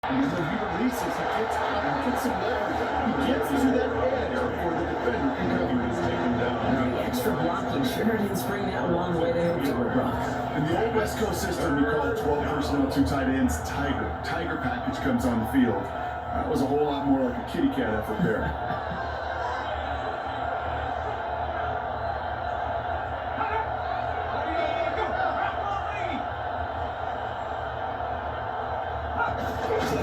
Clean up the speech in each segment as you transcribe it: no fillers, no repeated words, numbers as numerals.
And then when he releases, he gets out and gets some leverage. He gets to that edge before the defender can cover. The extra blocking sure didn't spring that along the way they hoped it would, Brock. In the old West Coast system, you call 12 personnel, 2 tight ends, Tiger. Tiger package comes on the field. That was a whole lot more like a kitty cat effort there.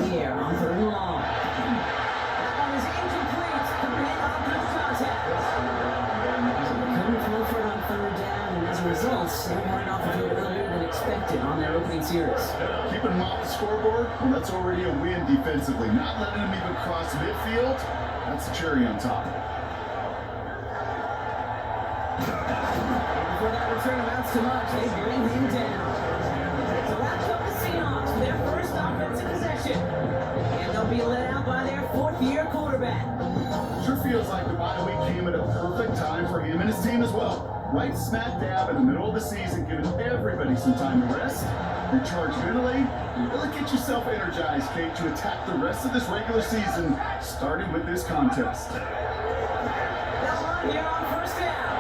Here on third and long. That one is incomplete. The man on good contact. So they couldn't throw for it on third down, and as a result, they got off the field earlier than expected on their opening series. Keeping them off the scoreboard, well, that's already a win defensively. Not letting them even cross midfield, that's the cherry on top. Before that return amounts to much, they bring him down. So that's up the Seahawks for their first offensive possession. And they'll be let out by their fourth-year quarterback. Sure feels like the bye week came at a perfect time for him and his team as well. Right smack dab in the middle of the season, giving everybody some time to rest, recharge mentally, and really get yourself energized, Kate, to attack the rest of this regular season, starting with this contest. That line here on first down.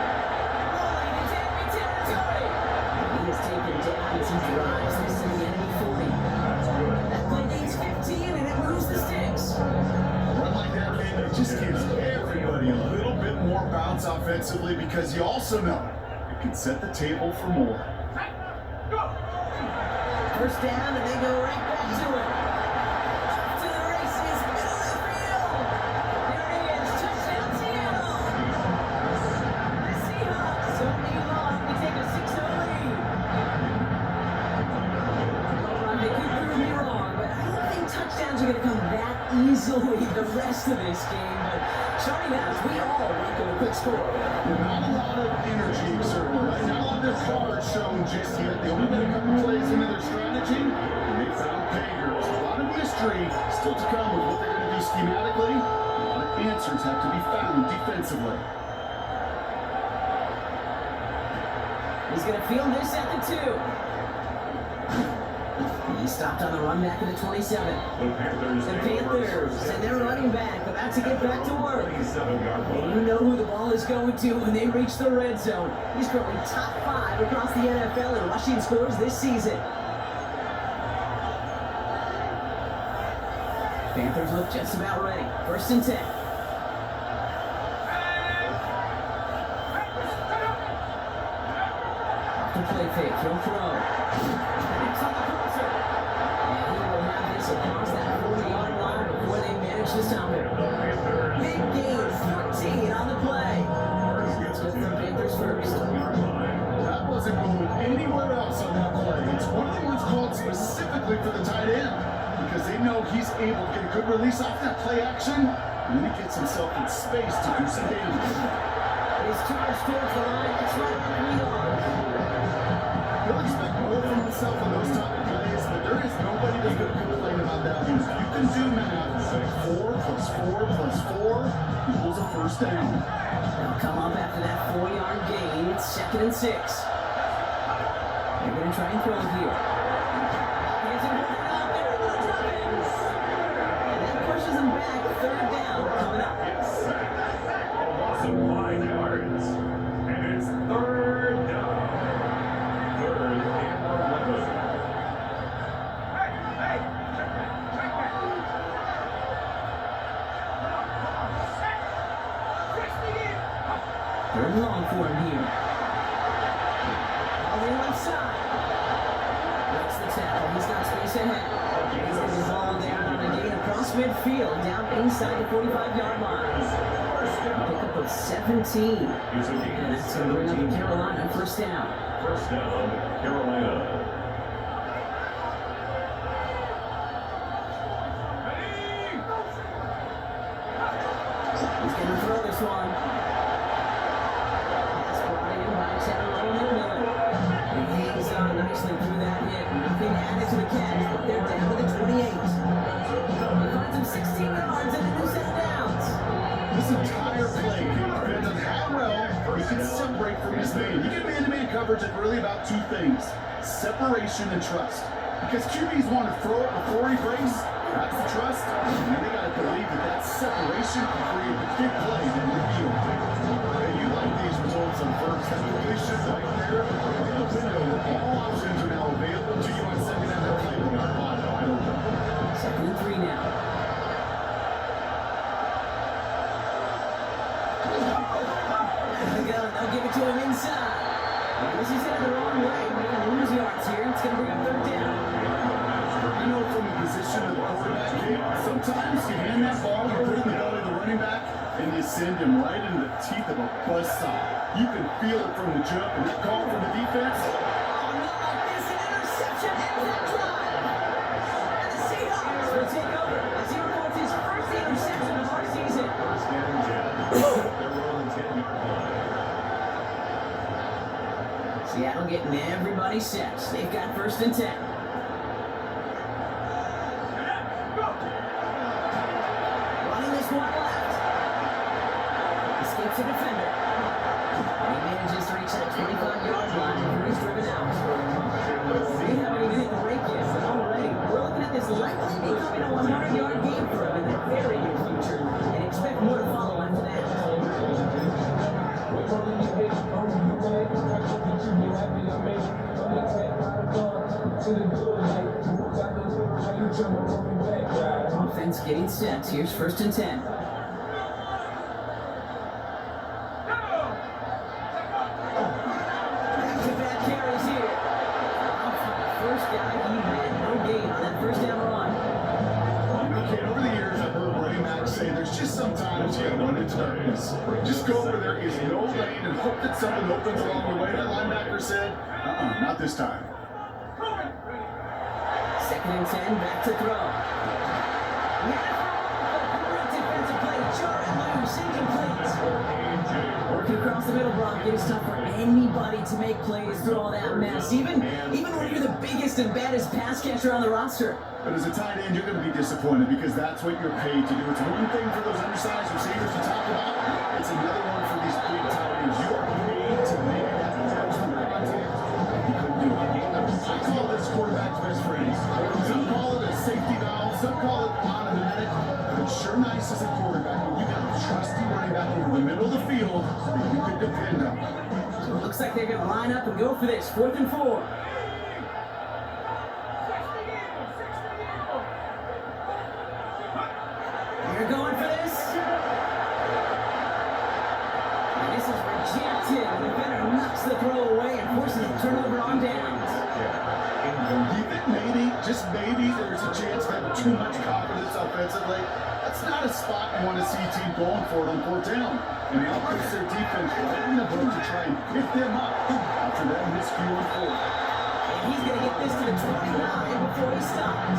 Rolling into enemy territory. He is taken down as he drives this to the enemy 40. That play gains 15 and it moves the sticks. A run like that, man, it just gives everybody a little bit more bounce offensively because you also know it can set the table for more. First down and they go right back to it. Off to the races, middle of the field. There it is, touchdown Seattle. The Seahawks don't need long to take a 6-0 lead. Well, Ron, they could prove me wrong, but I don't think touchdowns are going to come that easily the rest of this game. But starting out, we all want a quick score. Not a lot of energy, certainly, right? Not a lot of their cards shown just yet. They only been a couple plays into their strategy, and they found payers. A lot of mystery still to come with what they're going to do schematically. A lot of answers have to be found defensively. He's going to field this at the 2. He stopped on the run back at the 27. The Panthers and their running back about to get back to work. And you know who the ball is going to when they reach the red zone. He's currently top 5 across the NFL in rushing scores this season. Panthers look just about ready. First and 10. Off the play fake, he'll throw. Connects on the crosser. And he will have this across that 40-yard line before they manage to stop it. Big gain, 14 on the play. Let's go for the Panthers first. That wasn't going anywhere else on that play. It's one of the ones called specifically for the tight end because they know he's able to get a good release off that play action, and then he gets himself in space to do some damage. He's charged towards the line. It's right on 3 yards. He'll expect more from himself in those type of plays, but there is nobody that's going to complain about that one. If you can do math, 4 plus 4 plus 4 equals a first down. They'll come up after that 4-yard gain. It's 2nd and 6. They're going to try and throw it here. Hands are moving up. They're in the Dragons. And that pushes them back. 3rd down coming up. Loss of 5 yards. And it's 3rd down. 3rd and 11. Third and long for him here. On the left side. Breaks the tackle. He's got space ahead. He's got the ball down on a gain across midfield, down inside the 45-yard line. Pick up of 17. And that's going to bring up Carolina first down. First down, Carolina. He's going to throw this one. That's brought in by Tyrone Miller. He hangs on nicely through that hit. Nothing added to the catch, but they're down to the 28. He finds him 16 yards and a new set of downs. This entire play depends on how well he can separate from his man. You get man-to-man coverage at really about 2 things: separation and trust. Because QBs want to throw it before he breaks. That's he's headed the wrong way. He's going to lose yards here. It's going to bring up third down. I know from the position of the quarterback, Kate, sometimes you hand that ball, you put it in the belly of the running back, and you send him right into the teeth of a buzzsaw. You can feel it from the jump, and that call from the defense. Oh, not like this. An interception ends that drive. And the Seahawks will take over as he records his first interception of our season. First and 10. They're rolling 10 yard line. Seattle getting everybody set. They've got first and 10. Running this one left. Escapes a defender. And he manages to reach that 25-yard line before he's driven out. They haven't even hit the break yet, but already we're looking at this likely becoming a 100-yard game for him in the very near future, and expect more to follow after that. Offense getting set. Here's first and 10. Back-to-back carries here. First guy, he had no gain on that first down run. Okay, over the years, I've heard running backs say there's just sometimes you gotta run into darkness. Just go where there is no lane and hope that something opens along the way. That linebacker said, not this time. Second and 10, back to throw. Great defensive play, Jordan loose, incomplete. Working across the middle, Brock. It's tough for anybody to make plays through all that mess, even when you're the biggest and baddest pass catcher on the roster. But as a tight end, you're going to be disappointed because that's what you're paid to do. It's one thing for those undersized receivers to talk about. It's another one for these big tight ends. You are paid to make that catch from contact. You couldn't do it. I call this quarterback's best friend. Some call it a safety valve. Some call it automatic. But it's sure nice as a quarterback when you got a trusty running back over the middle of the field that you can depend on. So it looks like they're going to line up and go for this. 4th and 4. They're going for this. And this is rejected. The defender knocks the throw away and forces a turnover on downs. Do you think maybe, just maybe, there's a chance to have too much confidence offensively? That's not a spot you want to see a team going for it on 4th down. And they'll push their defense right in the boat to try and pick them up after that miscue on 4th. And he's going to get this to the 29 before he stops.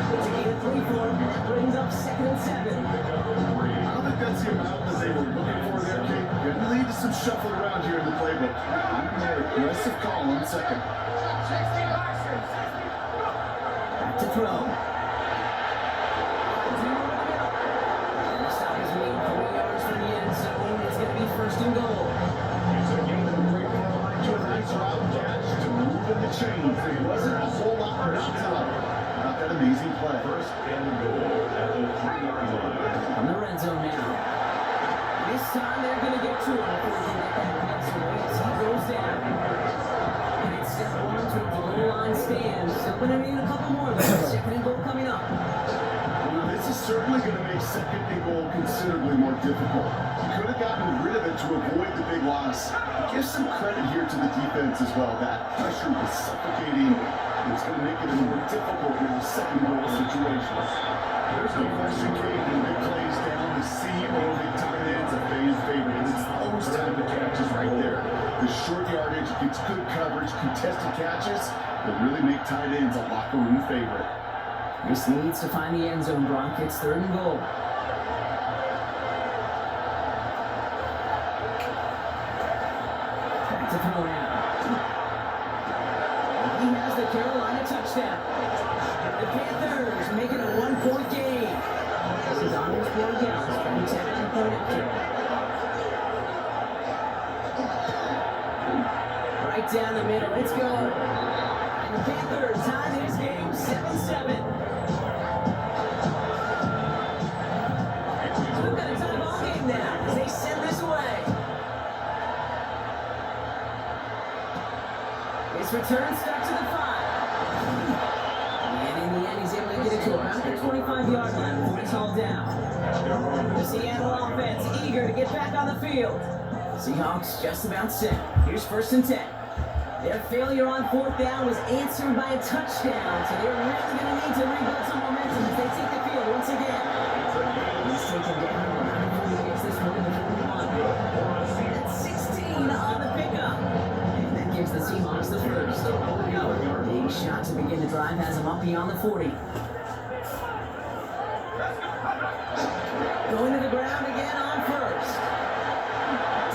It's a gain of 3 for him, and that brings up 2nd and 7. I don't think that's the amount that they were looking for there, Kate. Gonna lead to some shuffle around here in the playbook. I'm more aggressive call on 2nd. Back to throw. And the stop is made 3 yards from the end zone. It's going to be 1st and goal. It's a game that was great to a nice route catch to move in the chains. There wasn't a whole lot more outside about that amazing play. First and goal at the 3-yard line. On the red zone now. This time they're going to get to him before he can get that pass away as he goes down. And it's step 1 to the goal line stand. Still going to need a couple more though. 2nd and goal coming up. Well, this is certainly going to make 2nd and goal considerably more difficult. You could have gotten rid of it to avoid the big loss. Give some credit here to the defense as well. That pressure was suffocating. It's going to make it more difficult in the 2nd goal situations. There's no question, Kate, when big plays down, the seam or big tight ends a fan favorite. It's those type of catches right there. The short yardage gets good coverage, contested catches that really make tight ends a locker room favorite. This needs to find the end zone, Brock. It's 3rd and goal. Back to throw now. He has the Carolina touchdown. The Panthers making a 1-point game. This is Anders Borgels from 10-point after. Right down the middle. Let's go. And the Panthers tie this game 7-7. We've got a tie ball game now as they send this away. His return stuck to the 5. And in the end, he's able to get it to about the 25-yard line before he's hauled down. The Seattle offense eager to get back on the field. Seahawks just about set. Here's 1st and 10. Their failure on fourth down was answered by a touchdown, so they're really going to need to rebuild some momentum as they take the field once again. He's taken down, and he gets this one in the 41. That's 16 on the pickup. And that gives the Seahawks the first. Big shot to begin the drive has him up beyond the 40. Going to the ground again on first.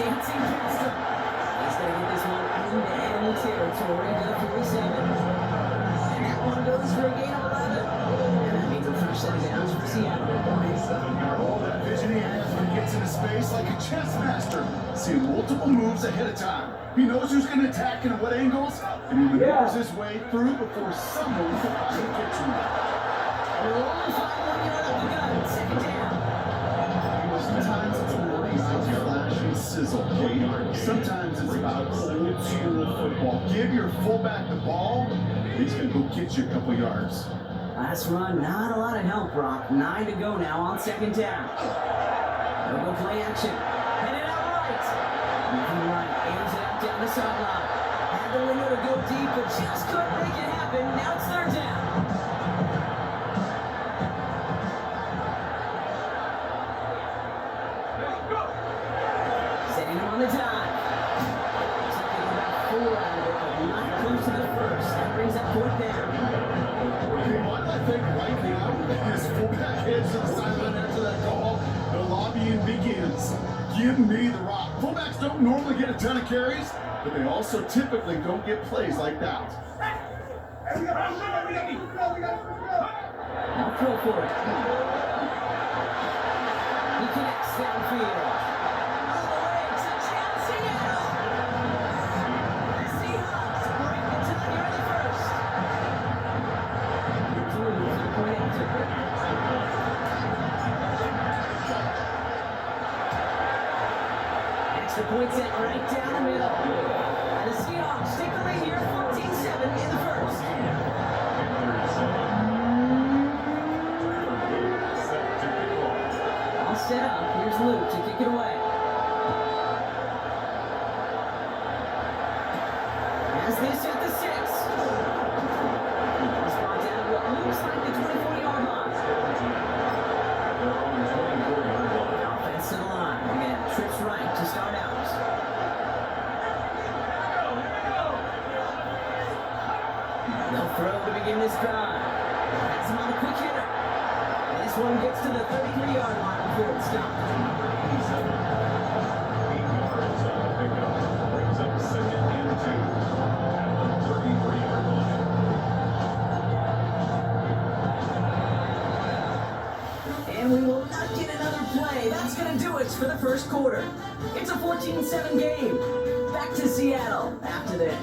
Dancing past him. He's going to get this one into enemy territory to the 47. And that one goes for a gain of 11. And that means a first set of downs for Seattle. All that vision he has when he gets into space like a chess master. Seeing multiple moves ahead of time. He knows who's going to attack and at what angles, and he maneuvers his way through before someone can finally get to him. Only 5 yard up the gun, second down. Sometimes it's more about flash and sizzle, Kate. Sometimes it's about old school football. Give your fullback the ball, he's going to go get you a couple yards. Last run, not a lot of help, Brock. 9 to go now on second down. They'll go play action. Headed out right. Moving right, aims it out down the sideline. Had the window to go deep, but just couldn't make it happen. Now it's third down. Setting him on the dive. Taking about 4 out of it, but not close to the first. That brings up fourth down. Okay, why do I think right now, his fullback heads to the sideline after that call, the lobbying begins. Give me the rock. Fullbacks don't normally get a ton of carries, but they also typically don't get plays like that. Now throw for it. He connects downfield. All the way, touchdown Seattle! The Seahawks break the tie here in the first. Point after. Extra point set right down the middle. And the Seahawks take the lead here, 14-7 in the first. All set up. Here's Luke to kick it away. As they set the 6. It's brought down to what looks like the 24-yard line. Offensive line. Again, trips right to start out. They'll throw to begin this drive. Has him on a quick hitter. This one gets to the 33-yard line before it stops. 8 yards on the pickup. Brings up second and 2 at the 33-yard line. And we will not get another play. That's going to do it for the first quarter. It's a 14-7 game. Back to Seattle after this.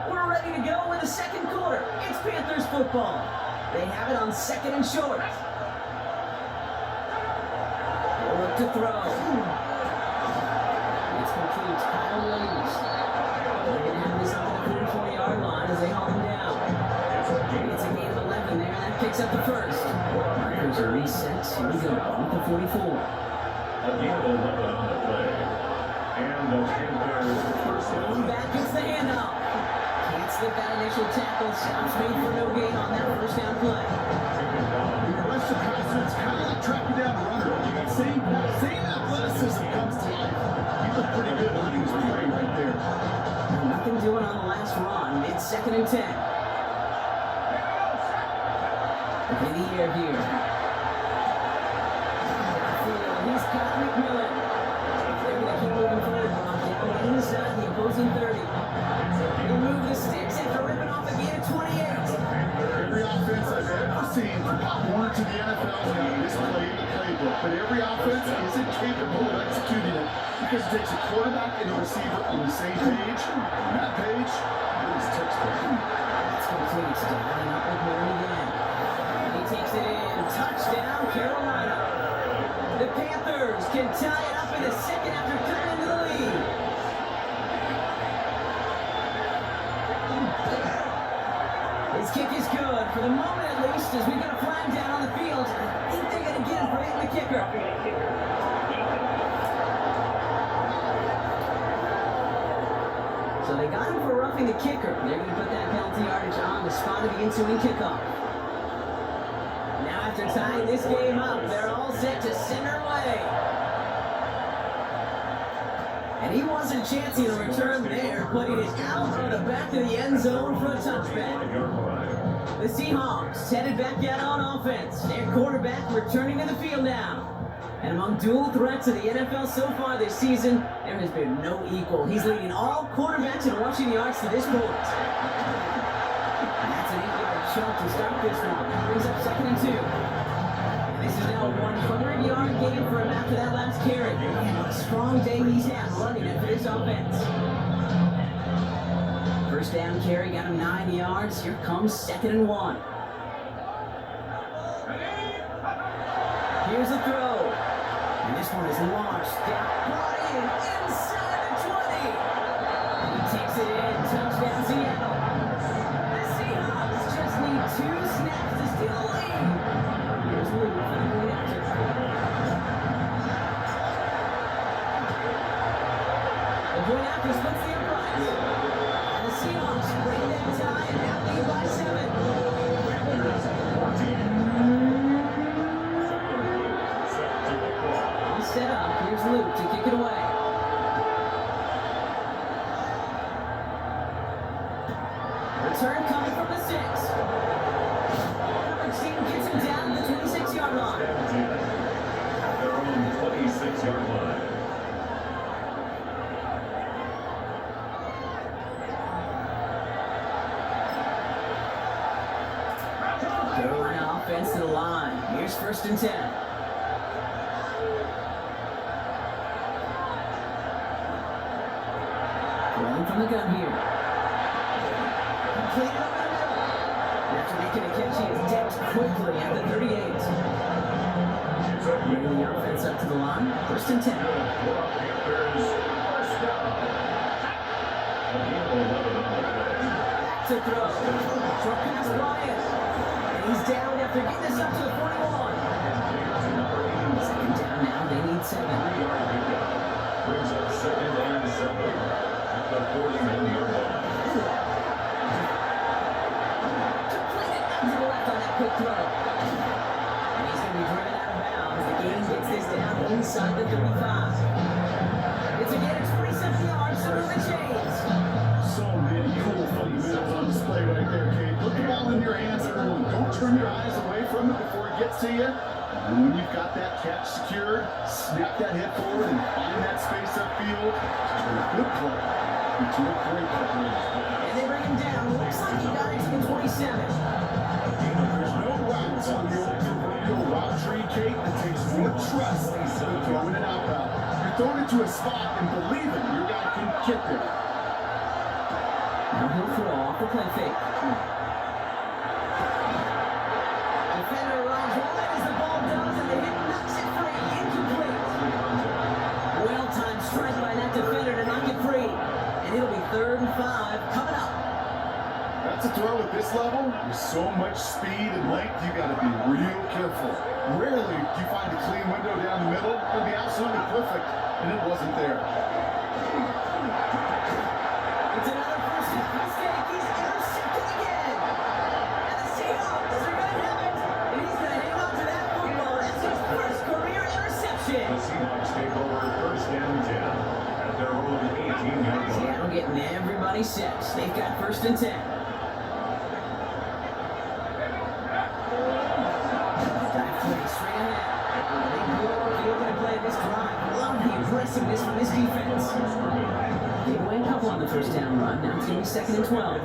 We're ready to go in the second quarter. It's Panthers football. They have it on second and short. They'll look to throw. It's complete. Kyle Williams. They're going to have this up to the 44-yard line as they haul him down. It's a gain of 11 there, and that picks up the first. Markers are reset. Here we go. At the 44. A gain of 11 on the play. And the Panthers first Going down. back, it's the handoff. Can't slip that initial tackle. Stops made for no gain on that first down play. The rest of Parsons kind of like tracking down the runner. Same athleticism comes to life. He looked pretty good when he was playing right there. Nothing doing on the last run. It's second and 10. In the air here. He's got McMillan. They're going to keep moving forward. Down inside the opposing 30. He'll move the sticks after ripping off a gain of 28. Every offense I've ever seen from Pop Warner to the NFL has displayed the playbook, but every offense isn't capable of executing it because it takes a quarterback and a receiver on the same page. On that page, it was textbook. That's complete. Dialing up with Miller again. He takes it in. Touchdown, Carolina. The Panthers can tie it up in a second after cutting into the lead. first as we got a flag down on the field. I think they're going to get him for hitting the kicker. So they got him for roughing the kicker. They're going to put that penalty yardage on the spot of the ensuing kickoff. Now after tying this game up, they're all set to send her away. And he wasn't chancing a return there, putting it out on the back of the end zone for a touchback. The Seahawks headed back out on offense. Their quarterback returning to the field now. And among dual threats in the NFL so far this season, there has been no equal. He's leading all quarterbacks in rushing yards to this point. That's an 8-yard chunk to start this one. That brings up 2nd and 2. And this is now a 100-yard game for him after that last carry. And what a strong day he's had running it for this offense. First down carry got him 9 yards. Here comes 2nd and 1. Here's the throw. And this one is launched down, brought in, inside the 20. And he takes it in, touchdown Seattle. The Seahawks just need 2 snaps to steal the lead. Here's Luke for the point after. The point after splits the uprights. And the Seahawks break that tie and now lead by 7. Set up. Here's Luke to kick it away. Return coming from the 6. Coverage team gets him down to the 26-yard line. At their own 26-yard line. Carolina offense to the line. Here's 1st and 10. From the gun here. Completed over the middle. After making a catch, he is dipped quickly at the 38. Bringing the offense up to the line. 1st and 10. To throw. Short pass Bryant. And he's down after getting this up to the 41. 2nd down now. They need 7. Brings up 2nd and 7. The 49-yard line. Completed out to the left on that quick throw. And he's going to be driven out of bounds. The game gets this down inside the 35. It's again a 27 yards, so the chains. So many cool fundamentals on display right there, Kate. Put the ball in your hands, everyone. Don't turn your eyes away from it before it gets to you. And when you've got that catch secured, snap that hip forward and find that space upfield. Good play. It's a great play. And they bring him down. Looks like he got it to the 27. There's no routes on the old proverbial route tree, Kate, that takes more trust than throwing it out route. You're throwing it to a spot and believing your guy can get there. Now he'll throw off the play fake. Defender runs wide as the ball does, and the hit knocks it free. Incomplete. Well-timed strike by that defender to knock it free. And it'll be 3rd and 5 coming up. That's a throw at this level. With so much speed and length, you got to be real careful. Rarely do you find a clean window down the middle. It'll be absolutely perfect, and it wasn't there. It's another first down mistake. He's intercepted again. And the Seahawks are going to have it. And he's going to hang on to that football. That's his first career interception. The Seahawks take over 1st and 10 at their own 18-yard line. Seattle getting everybody set. They've got 1st and 10. Straight ahead. They blow up the opening play of this drive. Love the aggressiveness from this defense. They went up on the 1st down run. Now it's going to be 2nd and 12.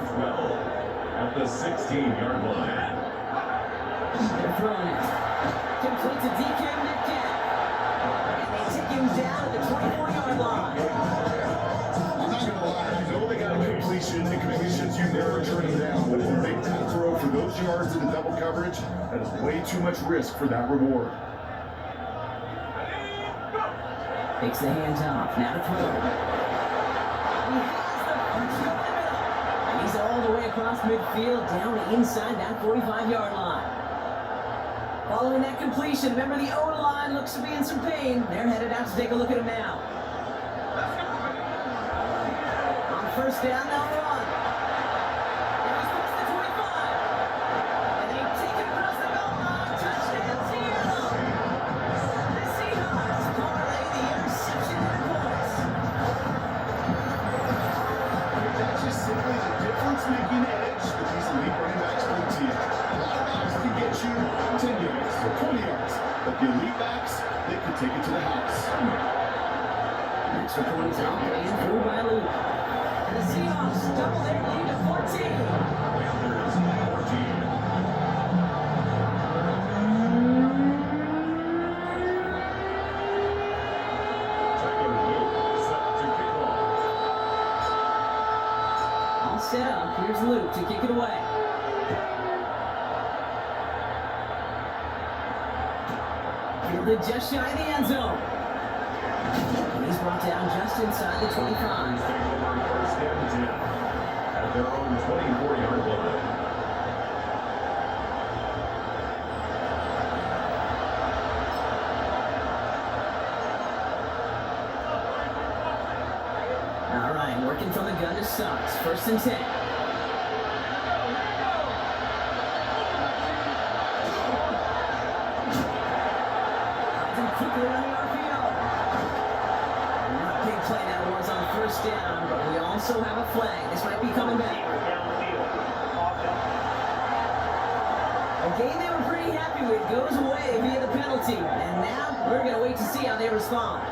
At the 16-yard line. They're throwing it. Complete to DK Metcalf. And they take him down at the 24-yard line. I'm not going to lie. You know they got a completion, and completions you never turn them down. But if you make that throw for those yards in the double coverage, that is way too much risk for that reward. Takes the hands off. Now to throw. He has the punch over the middle. And he's all the way across midfield, down inside that 45-yard line. Following that completion, remember the O-line looks to be in some pain. They're headed out to take a look at him now. On first down, they'll run. And he's past the 25. And they take it across the goal line. Touchdown, Seattle. The Seahawks parlay the interception into points. That's just simply the difference-making edge that these elite running backs bring to you. A lot of backs can get you 10 yards or 20 yards, but the elite backs, they can take it to the house. Extra points out and through by Luke. And the Seahawks double their lead to 14. Panthers 14. Tyler Luke set to kick off. All set up. Here's Luke to kick it away. Fielded just shy of the end zone. And he's brought down just inside the 25. Take over first and 10 at their own 24-yard line. All right, working from the gun to Suggs. First and 10. Quickly on the RPO. Not a big play that was on first down, but we also have a flag. This might be coming back. A game they were pretty happy with goes away via the penalty, and now we're going to wait to see how they respond.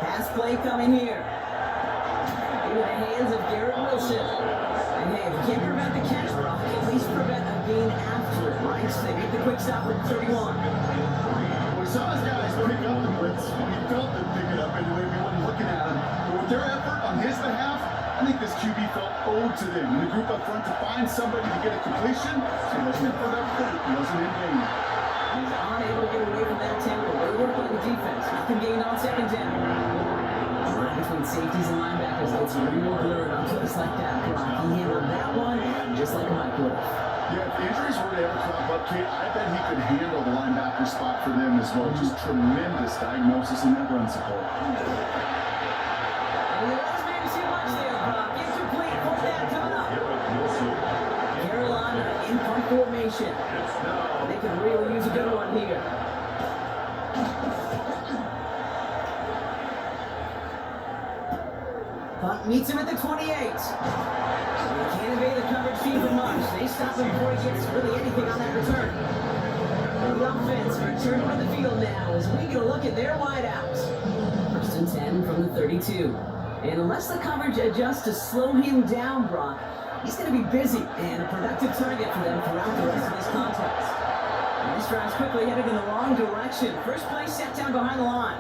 Pass play coming here. Into the hands of Garrett Wilson. And hey, if you can't prevent the catch, Brock, at least prevent a gain after it, right? So they make the quick stop with 31. We saw his guys pick up the blitz. We felt them pick it up anyway. We weren't looking at him. But with their effort on his behalf, I think this QB felt owed to them. And the group up front to find somebody to get a completion, so looking for that point wasn't in vain. He's unable to get away from that tempo. They work on the defense. Nothing gained on second down. The line between safeties and linebackers gets real blurred on plays like that, Brock. He handled that one just like Mike would have. Yeah, if the injuries were to ever crop up, Kate, I bet he could handle the linebacker spot for them as well. Just tremendous diagnosis in that run support. And he always made too much there, Brock. Incomplete. Fourth down coming up. Garrett Wilson. Carolina in punt formation. It's now They could really use a good one here. Punt meets him at the 28. They can't evade the coverage team for much. They stop him before he gets really anything on that return. The offense returning to the field now as we get a look at their wideouts. First and 10 from the 32. And unless the coverage adjusts to slow him down, Brock, he's going to be busy and a productive target for them throughout the rest of this contest. And this drive's quickly headed in the wrong direction. First play set down behind the line.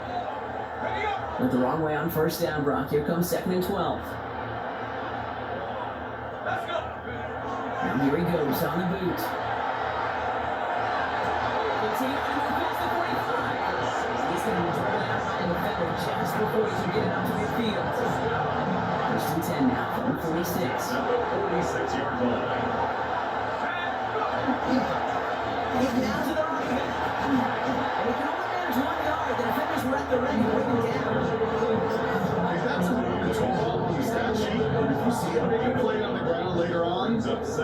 Went the wrong way on first down, Brock. Here comes second and 12. Now here he goes on the boot. Continue to move past the 45. He's going to be dribbling out behind the defender just before he can get it up to midfield. First and 10 now from the 46. at the 46-yard line. He's now to the running back. And he can only manage 1 yard. The defenders were at the ready to bring him down. If that's a little bit too low on the stat sheet, and if you see a big play on the ground later on,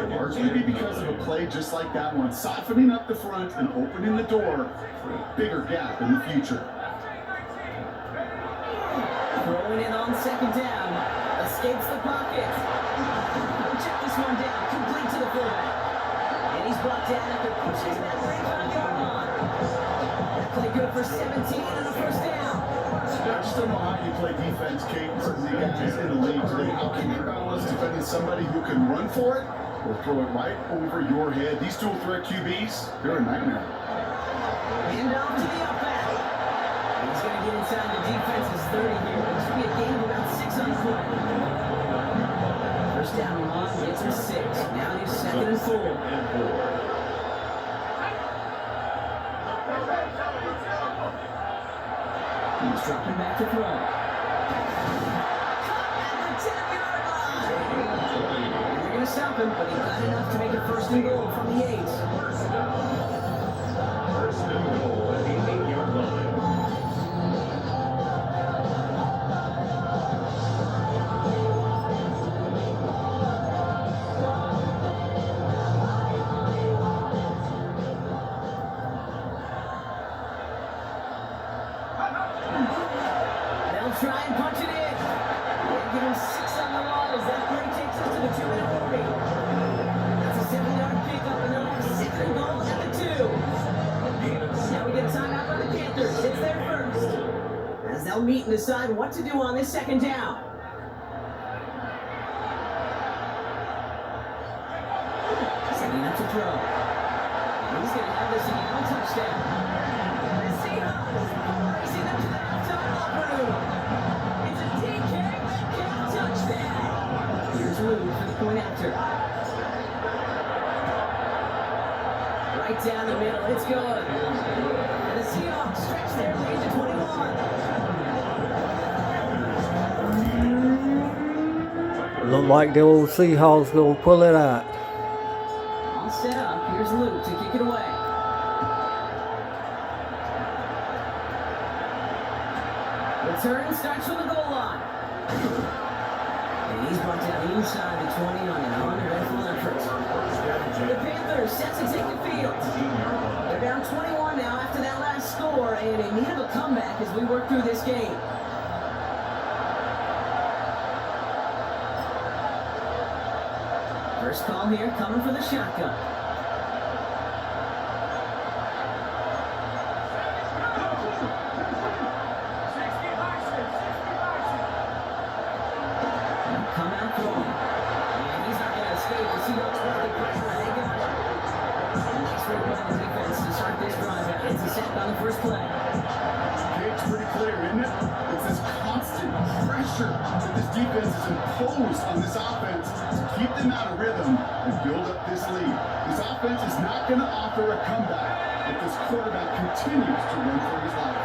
largely be because of a play just like that one, softening up the front and opening the door for a bigger gap in the future. Throwing it on second down. Escapes the pocket. Check this one down. Complete to the fullback. And he's brought down after pushing that 35-yard line. That play good for 17 and a first down. I just don't know how you play defense, Kate, and some of the guys in the league today. How can you balance defending somebody who can run for it or throw it right over your head? These dual threat QBs, they're a nightmare. Hand off to the outback. He's going to get inside the defense's 30 here. This will be a game of about 6 on the play. First First down and long, gets him 6. Now he's 2nd and 4. He's dropping back to throw. They're going to stop him, but he got enough to make it 1st and goal from the 8. First and goal at the 8-yard line. They'll try and punch it in. They give him 6 on the line as that play takes us to the 2-minute warning. That's a 7-yard pickup and they'll have 2nd and goal at the 2. Now we get a timeout by the Panthers. It's their first. As they'll meet and decide what to do on this 2nd down. Setting up to throw. And he's going to have this again on touchdown. The Seahawks racing up to the halftime locker room. It's a DK Metcalf touchdown. Here's Lou for the point after. Right down the middle, it's good. And the Seahawks stretch their lead to 21. Look like the old Seahawks gonna pull it out. All set up, here's Luke to kick it away. Return starts from the goal line. And he's brought down inside the 20 on an uneventful effort. The Panthers set to take the field. They're down 21 now after that last score and in need of a comeback as we work through this game. First call here coming for the shotgun. Come out throwing. And he's not going to escape. The Seahawks want the pressure. They got it. Nice work by the defense to start this drive out. It's a sack on the first play. Okay, it's pretty clear, isn't it? It's this constant pressure that this defense has imposed on this offense to keep them out of rhythm and build up this lead. This offense is not going to offer a comeback if this quarterback continues to run for his life.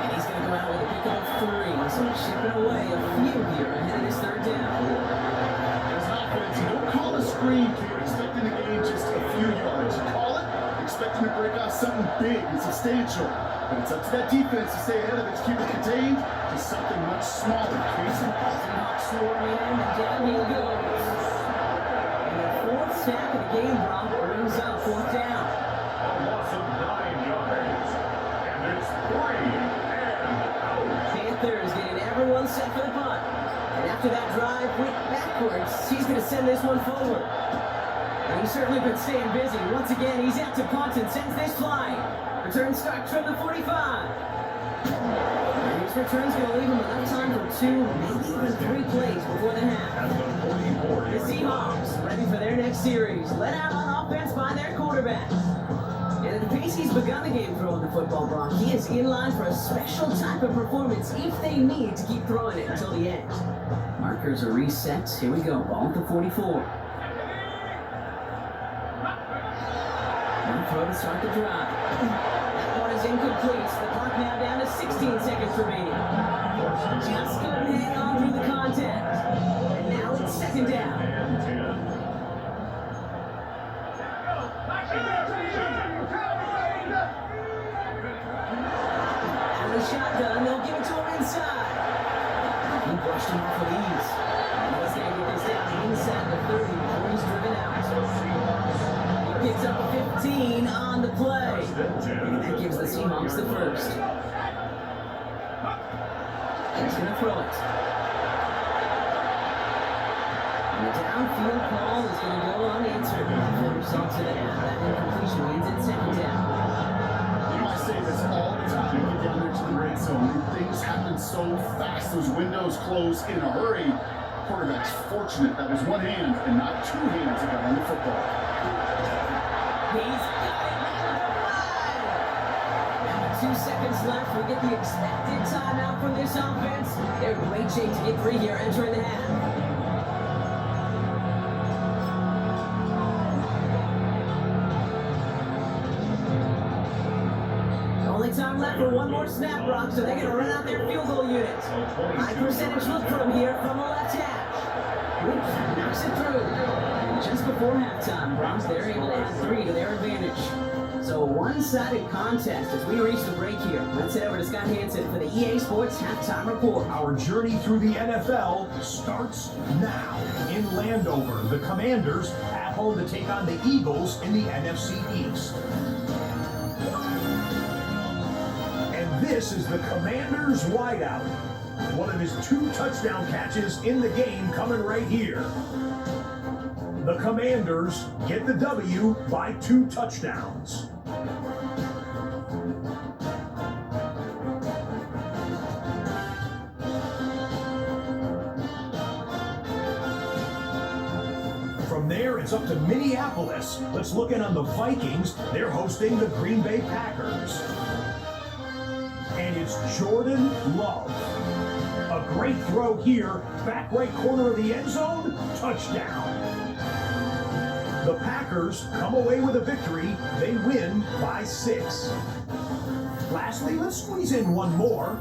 And he's going to go out with a pickup of 3. So shipping away a few here ahead of his 3rd down. As an offense, you don't call a screen, kid, expecting to gain just a few yards. You call it expecting to break out something big and substantial. But it's up to that defense to stay ahead of it, to keep it contained to something much smaller. Case in point. Seahawks swarming in, and down he goes. And the 4th sack of the game, Brock, brings up 4th down. A loss of 9 yards. And it's 3 and out. Panthers getting everyone set for the punt. And after that drive went backwards, he's going to send this one forward. And he's certainly been staying busy. Once again, he's out to punt and sends this flying. Return starts from the 45. And his return's going to leave him enough time for 2, maybe even 3 plays before the half. At the 44 The Seahawks ready for their next series. Let out on offense by their quarterback. And at the pace he's begun the game throwing the football, Brock, he is in line for a special type of performance if they need to keep throwing it until the end. Markers are reset. Here we go. Ball at the 44. Now throw to start the drive. That one is incomplete. The clock now down to 16 seconds remaining. Just couldn't hang on through the contact. And now it's 2nd down. and 10. And the shotgun, they'll give it to him inside. He brushed him off with ease. And he's going to get this down inside the 30 before he's driven out. He picks up a 15 on the play. And that gives the Seahawks the first. He's going to throw it. And the downfield call is going to go unanswered. The results of that incompletion means it's 2nd down. You know, I say this all the time. You get down there to the red zone, and things happen so fast. Those windows close in a hurry. Quarterback's fortunate that was one hand and not 2 hands that got on the football. He's got it. Now with 2 seconds left, we get the expected timeout from this offense. They're in great shape to get 3 here entering the half. left for one more snap, Brock, so they're going to run out their field goal units. High percentage look from here from the left hash. Oops, knocks it through. And just before halftime, Bronx, they're able to add 3 to their advantage. So a one-sided contest as we reach the break here. Let's head over to Scott Hansen for the EA Sports Halftime Report. Our journey through the NFL starts now. In Landover, the Commanders at home to take on the Eagles in the NFC East. And this is the Commanders' wideout. One of his 2 touchdown catches in the game coming right here. The Commanders get the W by 2 touchdowns. From there, it's up to Minneapolis. Let's look in on the Vikings. They're hosting the Green Bay Packers. And it's Jordan Love. A great throw here. Back right corner of the end zone. Touchdown. The Packers come away with a victory. They win by 6. Lastly, let's squeeze in one more.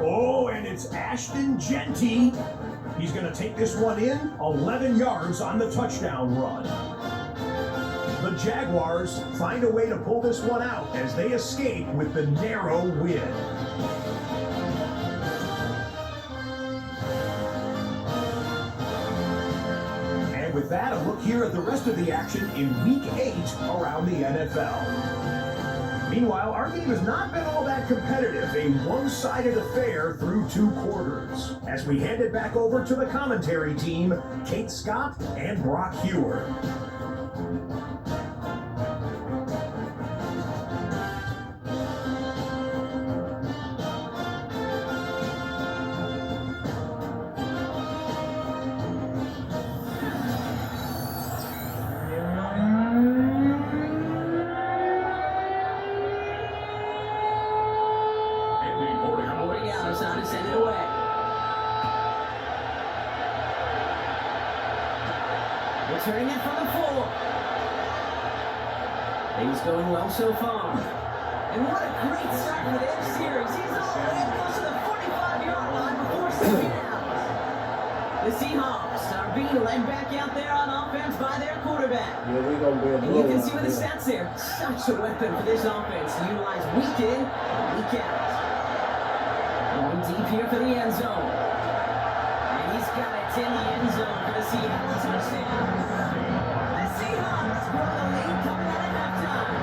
Oh, and it's Ashton Genty. He's going to take this one in, 11 yards on the touchdown run. The Jaguars find a way to pull this one out as they escape with the narrow win. And with that, a look here at the rest of the action in Week 8 around the NFL. Meanwhile, our game has not been all that competitive, a one-sided affair through 2 quarters. As we hand it back over to the commentary team, Kate Scott and Brock Hewer. Returning it from the 4. Things going well so far. And what a great start for their series. He's all the way close to the 45-yard line before stepping out. The Seahawks are being led back out there on offense by their quarterback. Yeah, we're going to be a And you can see with the stats there, such a weapon for this offense to utilize week in and week out. Going deep here for the end zone. And he's got it in the end zone for the Seahawks touchdown. The Seahawks grow the lead coming out of halftime.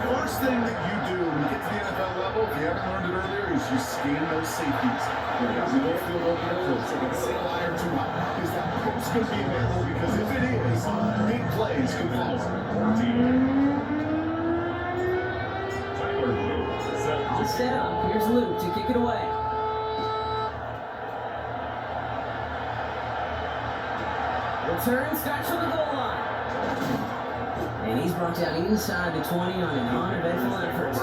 First thing that you do when you get to the NFL level, if you haven't learned it earlier, is you scan those safeties. Whether it's a field opener, close, they can say a line or 2 high. Is that post going to be available? Because if it is, big plays can follow. All set up. Here's Luke to kick it away. Return starts from the goal line. And he's brought down inside the 20 on an uneventful effort.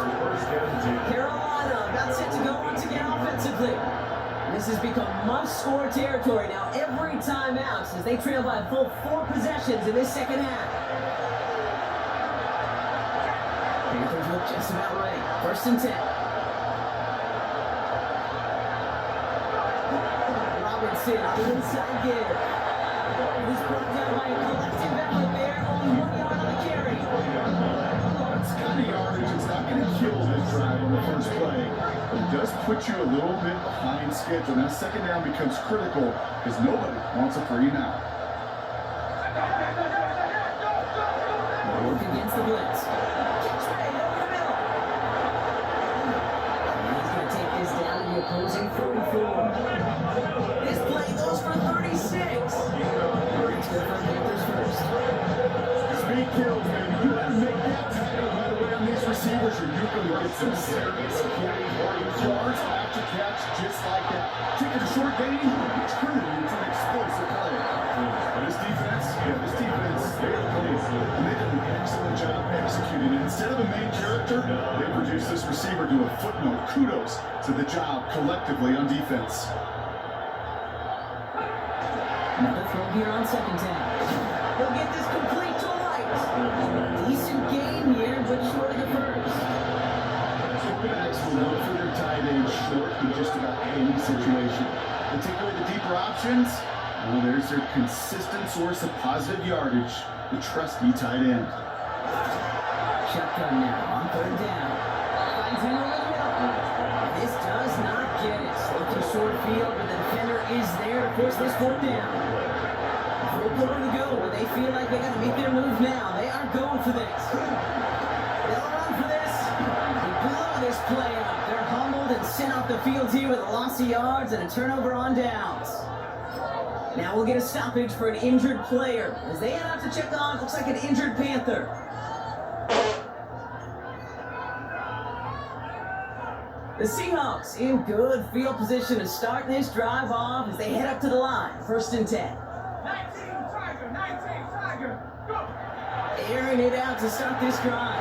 Carolina got set to go once again offensively. This has become must-score territory now every time out as they trail by a full 4 possessions in this second half. Panthers look just about ready. 1st and 10. Robinson on the inside give. He's brought down by a collective effort there. Only 1 yard on the carry. It's kind of yardage. It's not going to kill this drive on the first play. But it does put you a little bit behind schedule. Now, second down becomes critical because nobody wants a free now. Work against the blitz. Kicks right over the middle. And he's going to take this down to the opposing 44. This play goes for 36. It's good for Panthers first. Speed kills, baby. You got to make that tackle right away on these receivers, or you're going to get some serious yards after catch just like that. Taking a short gain, it's critical to an explosive play. This defense, they're the police. And they did an excellent job executing it. Instead of a main character, they produced this receiver to a footnote. Kudos to the job collectively on defense. Another throw here on second down. He'll get this complete to right. Decent gain here, but short of the first. Quarterbacks will look for their tight end short in just about any situation. Particularly the deeper options. Well, there's their consistent source of positive yardage, the trusty tight end. Shotgun now on third down. Finds him over the middle. This does not get it. Looking short field, but the defender is there to force this fourth down. Full quarter to go, but they feel like they got to make their move now. They are going for this. They'll run for this. They blow this play up. They're humbled and sent off the field here with a loss of yards and a turnover on downs. Now we'll get a stoppage for an injured player as they head out to check on, looks like an injured Panther. The Seahawks in good field position to start this drive off as they head up to the line. 1st and 10. 19 Tiger, go! Airing it out to start this drive.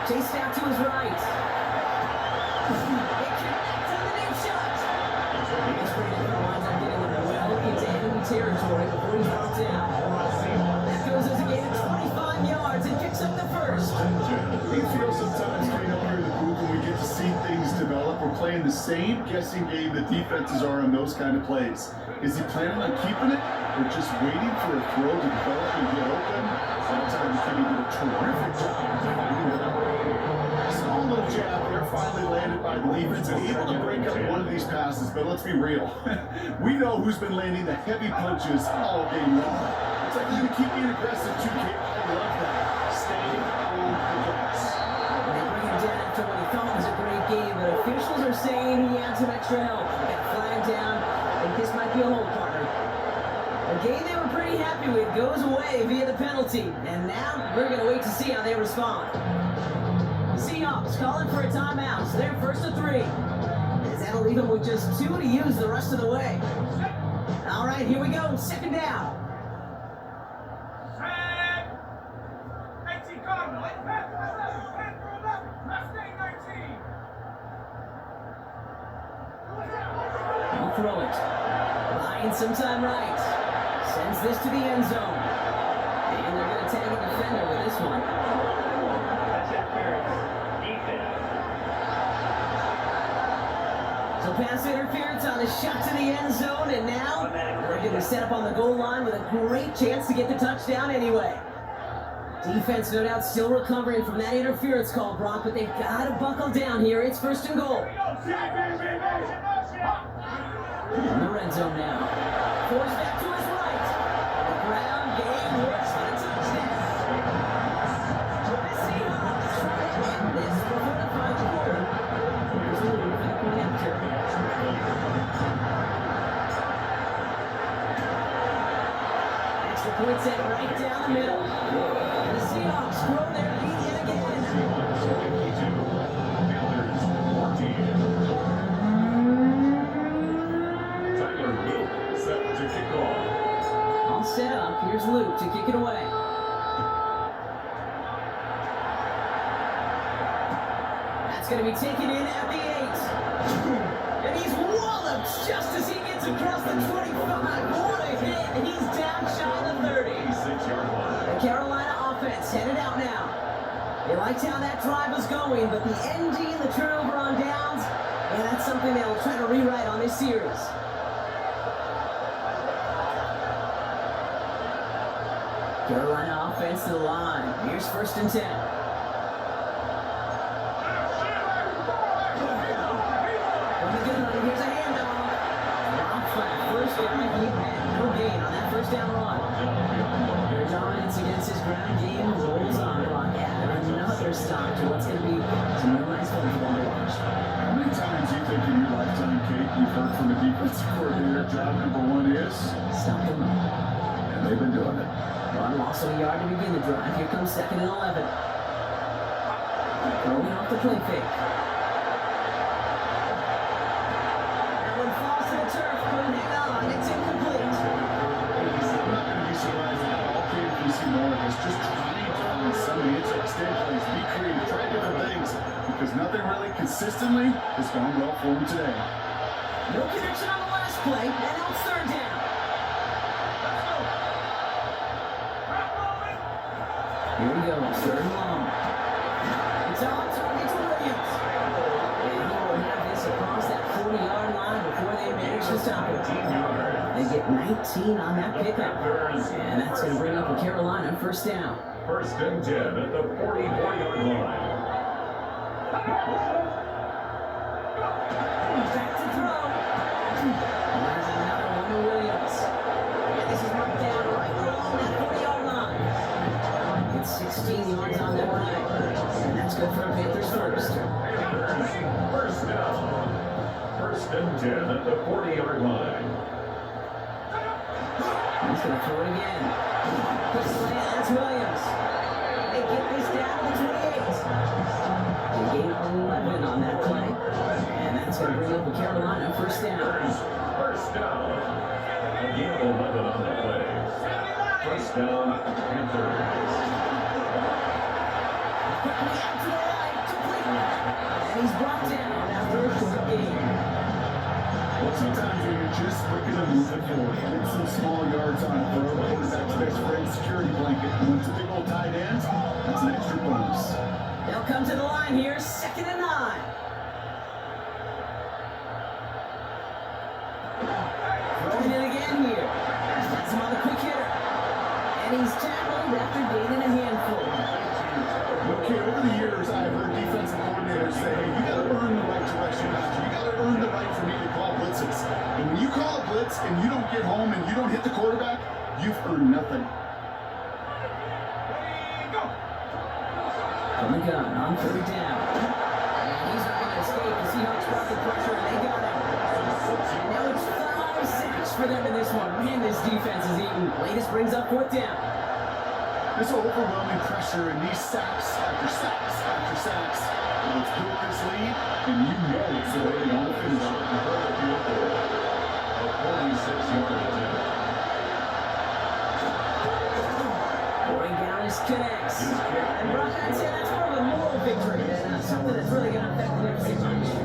Chased out to his right. They connect on the deep shot. This Brandon winds up getting them well into enemy territory before he's brought down. That goes as a gain of 25 yards and picks up the first. We feel sometimes coming up here in the booth when we get to see things develop. We're playing the same guessing game that defenses are on those kind of plays. Is he planning on keeping it or just waiting for a throw to develop and get open? Sometimes he can do a terrific job of finding it out. Small little jab there, finally landed by the defense and able to break up one of these passes. But let's be real. We know who's been landing the heavy punches all game long. It's like they're going to keep being aggressive too, Kate. I love that. Stay on the gas. They bring him down after what he thought was a great game, but officials are saying he had some extra help. He got flagged down. I think this might be a hold, partner. A game they were pretty happy with goes away via the penalty, and now we're going to wait to see how they respond. The Seahawks calling for a timeout, so they're 1st and 3. As that'll leave them with just 2 to use the rest of the way. All right, here we go, 2nd down. Set! 19 Cardinal, Panther 11, Mustang 19. He'll throw it. Lying sometime right. Sends this to the end zone. And they're going to tag a defender with this one. So pass interference on the shot to the end zone, and now they're going to set up on the goal line with a great chance to get the touchdown anyway. Defense, no doubt, still recovering from that interference call, Brock, but they've got to buckle down here. It's 1st and goal. In the red zone now. Forced back to his right. The ground game works for the touchdown. The Seahawks try to end this before the final quarter. Here's the lead for the point after. Extra point set right down the middle. The Seahawks grow their lead yet again. Tyler Luke set to kick off. All set up. Here's Luke to kick it away. That's going to be taken in at the 8. And he's walloped just as he gets across the 25. What a hit. And he's down shy of the 30. 6-yard line. The Carolina offense headed out now. They liked how that drive was going, but the NG and the turnover on downs, yeah, that's something they'll try to rewrite on this series. Carolina offense to the line. Here's 1st and 10. From the gun, here's a handoff. Rob flat. 1st down. He had no gain on that 1st down run. Their dominance against his ground game rolls on. Brock add another stop to what's going to be some real nice fun for them to watch. How many times do you think in your lifetime, Kate, you've heard from a defensive coordinator, job number 1 is? Stop them up. And they've been doing it. One loss of a yard to begin the drive. Here comes 2nd and 11. Throwing off the play fake. That one falls to the turf. Couldn't hang on. It's incomplete. I'm not going to be surprised at all, Kate, if you see more of this. Just trying to find some answer, extend plays, be creative, try different things. Because nothing really consistently has gone well for him today. No connection on the last play, and now it's 3rd down. Let's go. Here we go, third and long. It's on target to Williams. And he will have this across that 40-yard line before they manage to stop it. They get 19 on that pickup. And that's going to bring up a Carolina first down. First and 10 at the 44-yard line. Back to throw. There's another one to Williams. And this is marked down right along that 40-yard line. It's 16 yards on that play. And that's good for the Panthers first. First down. First and 10 at the 40-yard line. He's going to throw it again. Quick slant, that's Williams. They get this down to the 28. They gain 11 on that play. And that's going to bring up the Carolina first down. First down. Again, 11 on the play. First down, Panthers. Quickly out to the right, complete. And he's brought down after a short gain. Well, sometimes when you're just looking to move it forward, get some small yards on a throw, quarterback's best friend, security blanket. And when it's a big old tight end, that's an extra bonus. They'll come to the line here, 2nd and 9. Throwing it again here. That's another quick hitter. And he's tackled after gaining a handful. Okay, over the years, I've heard defensive coordinators say, hey, you got to earn the right to rush you out. You got to earn the right for me to call blitzes. And when you call a blitz and you don't get home and you don't hit the quarterback, you've earned nothing. From the gun on 3rd down. And he's not going to escape. The Seahawks brought the pressure and they got him. And now it's 5-6 for them in this one. Man, this defense is eating. Latest brings up 4th down. This overwhelming pressure and these sacks after sacks after sacks. And it's built this lead, and you know it's the way they want to finish it. A 46-yard attempt. Going down is connects. And Brock, I'd say that's more of a moral victory than something that's really going to affect the next situation.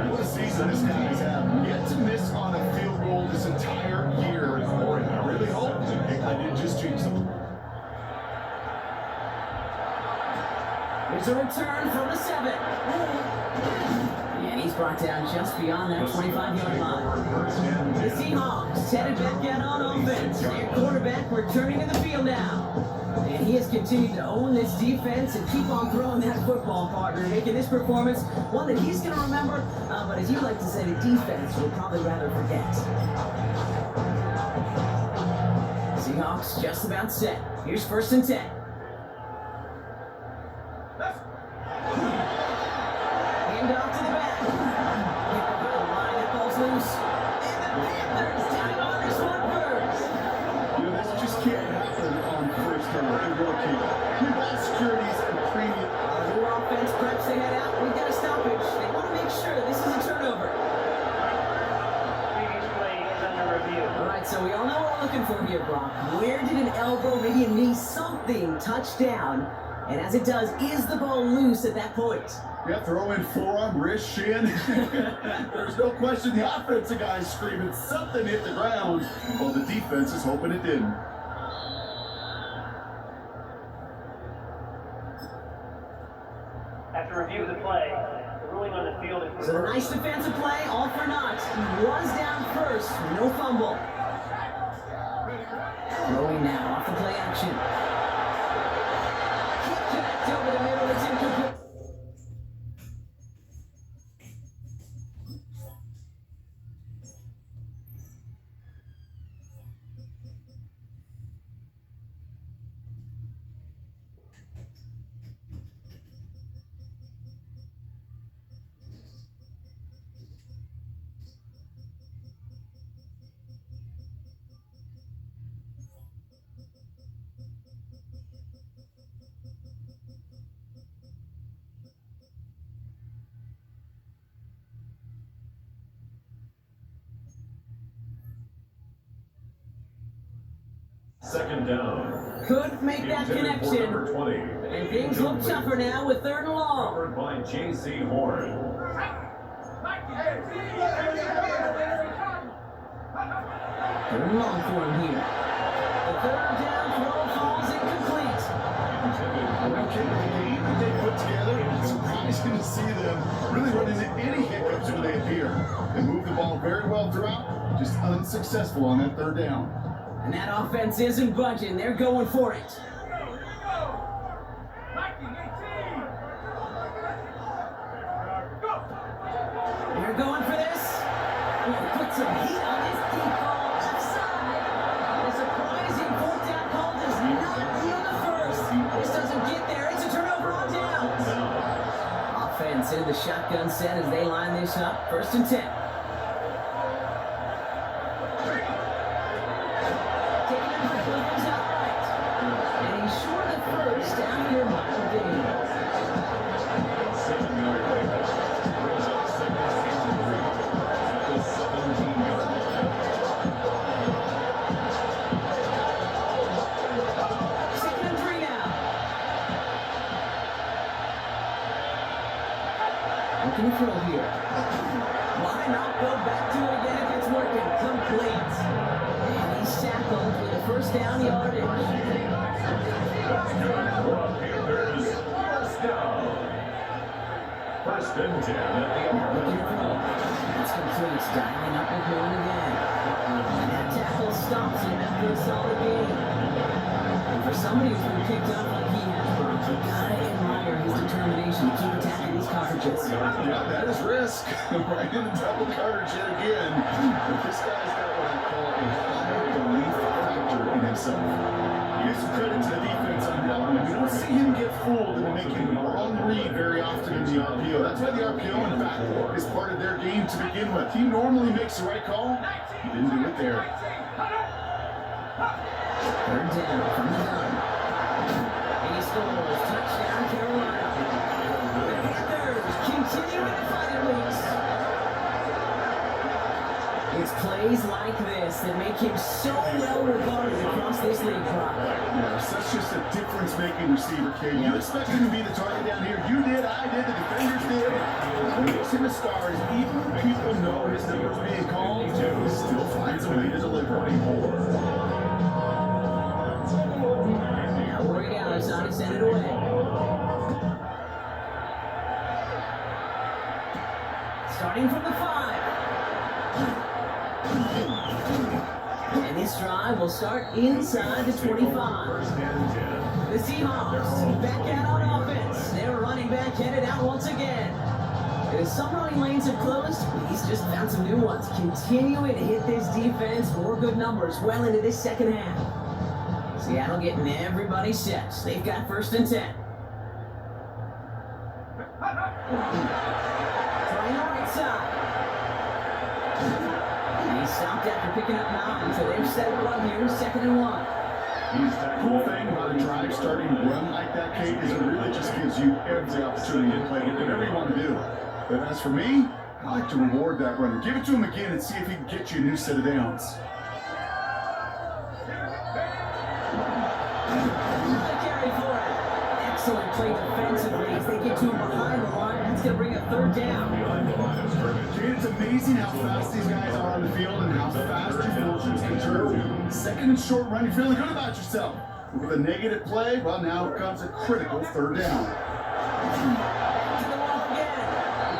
What a season this guys have. Yet to miss on a field goal this entire year. Boy, I really hope I didn't just jinx them. There's a return from the 7. And he's brought down just beyond that 25-yard line. The Seahawks headed back out on offense. Their quarterback returning to the field now. And he has continued to own this defense and keep on throwing that football, partner, making this performance one that he's going to remember, but as you like to say, the defense will probably rather forget. Seahawks just about set. Here's 1st and 10. Hand off to the back. Line that falls loose. And the Panthers down on this one first. You know, this just can't happen on first down. It really can't. Your ball security is a premium. New offense preps to head out. We've got a stoppage. They want to make sure this is a turnover. Previous play is under review. All right, so we all know what we're looking for here, Brock. Where did an elbow, maybe a knee, something touch down? And as it does, is the ball loose at that point? Yeah, throw in forearm, wrist, shin. There's no question the offensive guy's screaming something hit the ground. Well, the defense is hoping it didn't. After review of the play, the ruling on the field is So a nice defensive play, all for naught. He was down first, no fumble. Throwing now off the play action. Kick back over the middle, it's incomplete. Second down. Couldn't make that Intended for connection. number 20. And things look tougher now with 3rd and long. Covered by J.C. Horn. 3rd and long for him here. The 3rd down throw falls incomplete. Okay, the game that they put together, it's surprising to see them really run into any hiccups when they appear. They move the ball very well throughout, just unsuccessful on that third down. And that offense isn't budging. They're going for it. Here we go. Viking 18. Go. They're going for this. Oh, put some heat on this deep ball left side. A surprising fourth down call does not yield the first. This doesn't get there. It's a turnover on downs. Offense in the shotgun set as they line this up. 1st and 10. Taking him for Clippers outright. And he's short of first after Michael Gaines. 7-yard pickup. Brings up 2nd and 3 at the 17-yard line. 2nd and 3 now. Looking to throw here. Why not go back to it again if it's working? Complete. And he's tackled with a 1st down yardage. Panthers, 1st down. 1st and 10 at the Looking to Oakland. throw. That's complete. Dialing up with Moon again. And that tackle stops him after a solid gain. And for somebody who's been kicked out like he has, Brock, you gotta admire his determination to keep attacking these coverages. Yeah, that is risk. Right in the double coverage yet again. But this guy's got what I call a high belief factor in himself. He gives some credit to the defense on that one. You don't see him get fooled into making the wrong read very often in the RPO. That's why the RPO, in fact, is part of their game to begin with. He normally makes the right call. He didn't do it there. 3rd down from the gun. And he scores. Touchdown, Carolina. The Panthers continuing to fight it loose. It's plays like this that make him so well regarded across this league, Brock. Yeah, such just a difference-making receiver, kid. You expect him to be the target down here. You did, I did, the defenders did. What makes him a star is even when people know his number's being called, he still finds a way to deliver. Now worried out, it's on to send it away. Starting from the 5. And this drive will start inside the 25. 1st and 10. The Seahawks back out on offense. Their running back headed out once again. As some running lanes have closed, he's just found some new ones. Continuing to hit this defense for good numbers well into this 2nd half. Seattle getting everybody set. They've got 1st and 10. Trying the right side. And he's stopped after picking up 9, so they've set it up here, 2nd and 1. The cool thing about a drive starting run like that, Kate, is it really just gives you every opportunity to play whatever you want to do. But as for me, I like to reward that runner. Give it to him again and see if he can get you a new set of downs. Carry for it. Excellent play defensively as they get to him behind the line. That's going to bring a 3rd down. Behind the line of scrimmage. Kate, it's amazing how fast these guys are on the field and how fast your fortunes can turn. 2nd and short run, you're feeling good about yourself. But with a negative play, well, now comes a critical 3rd down. To the wall again.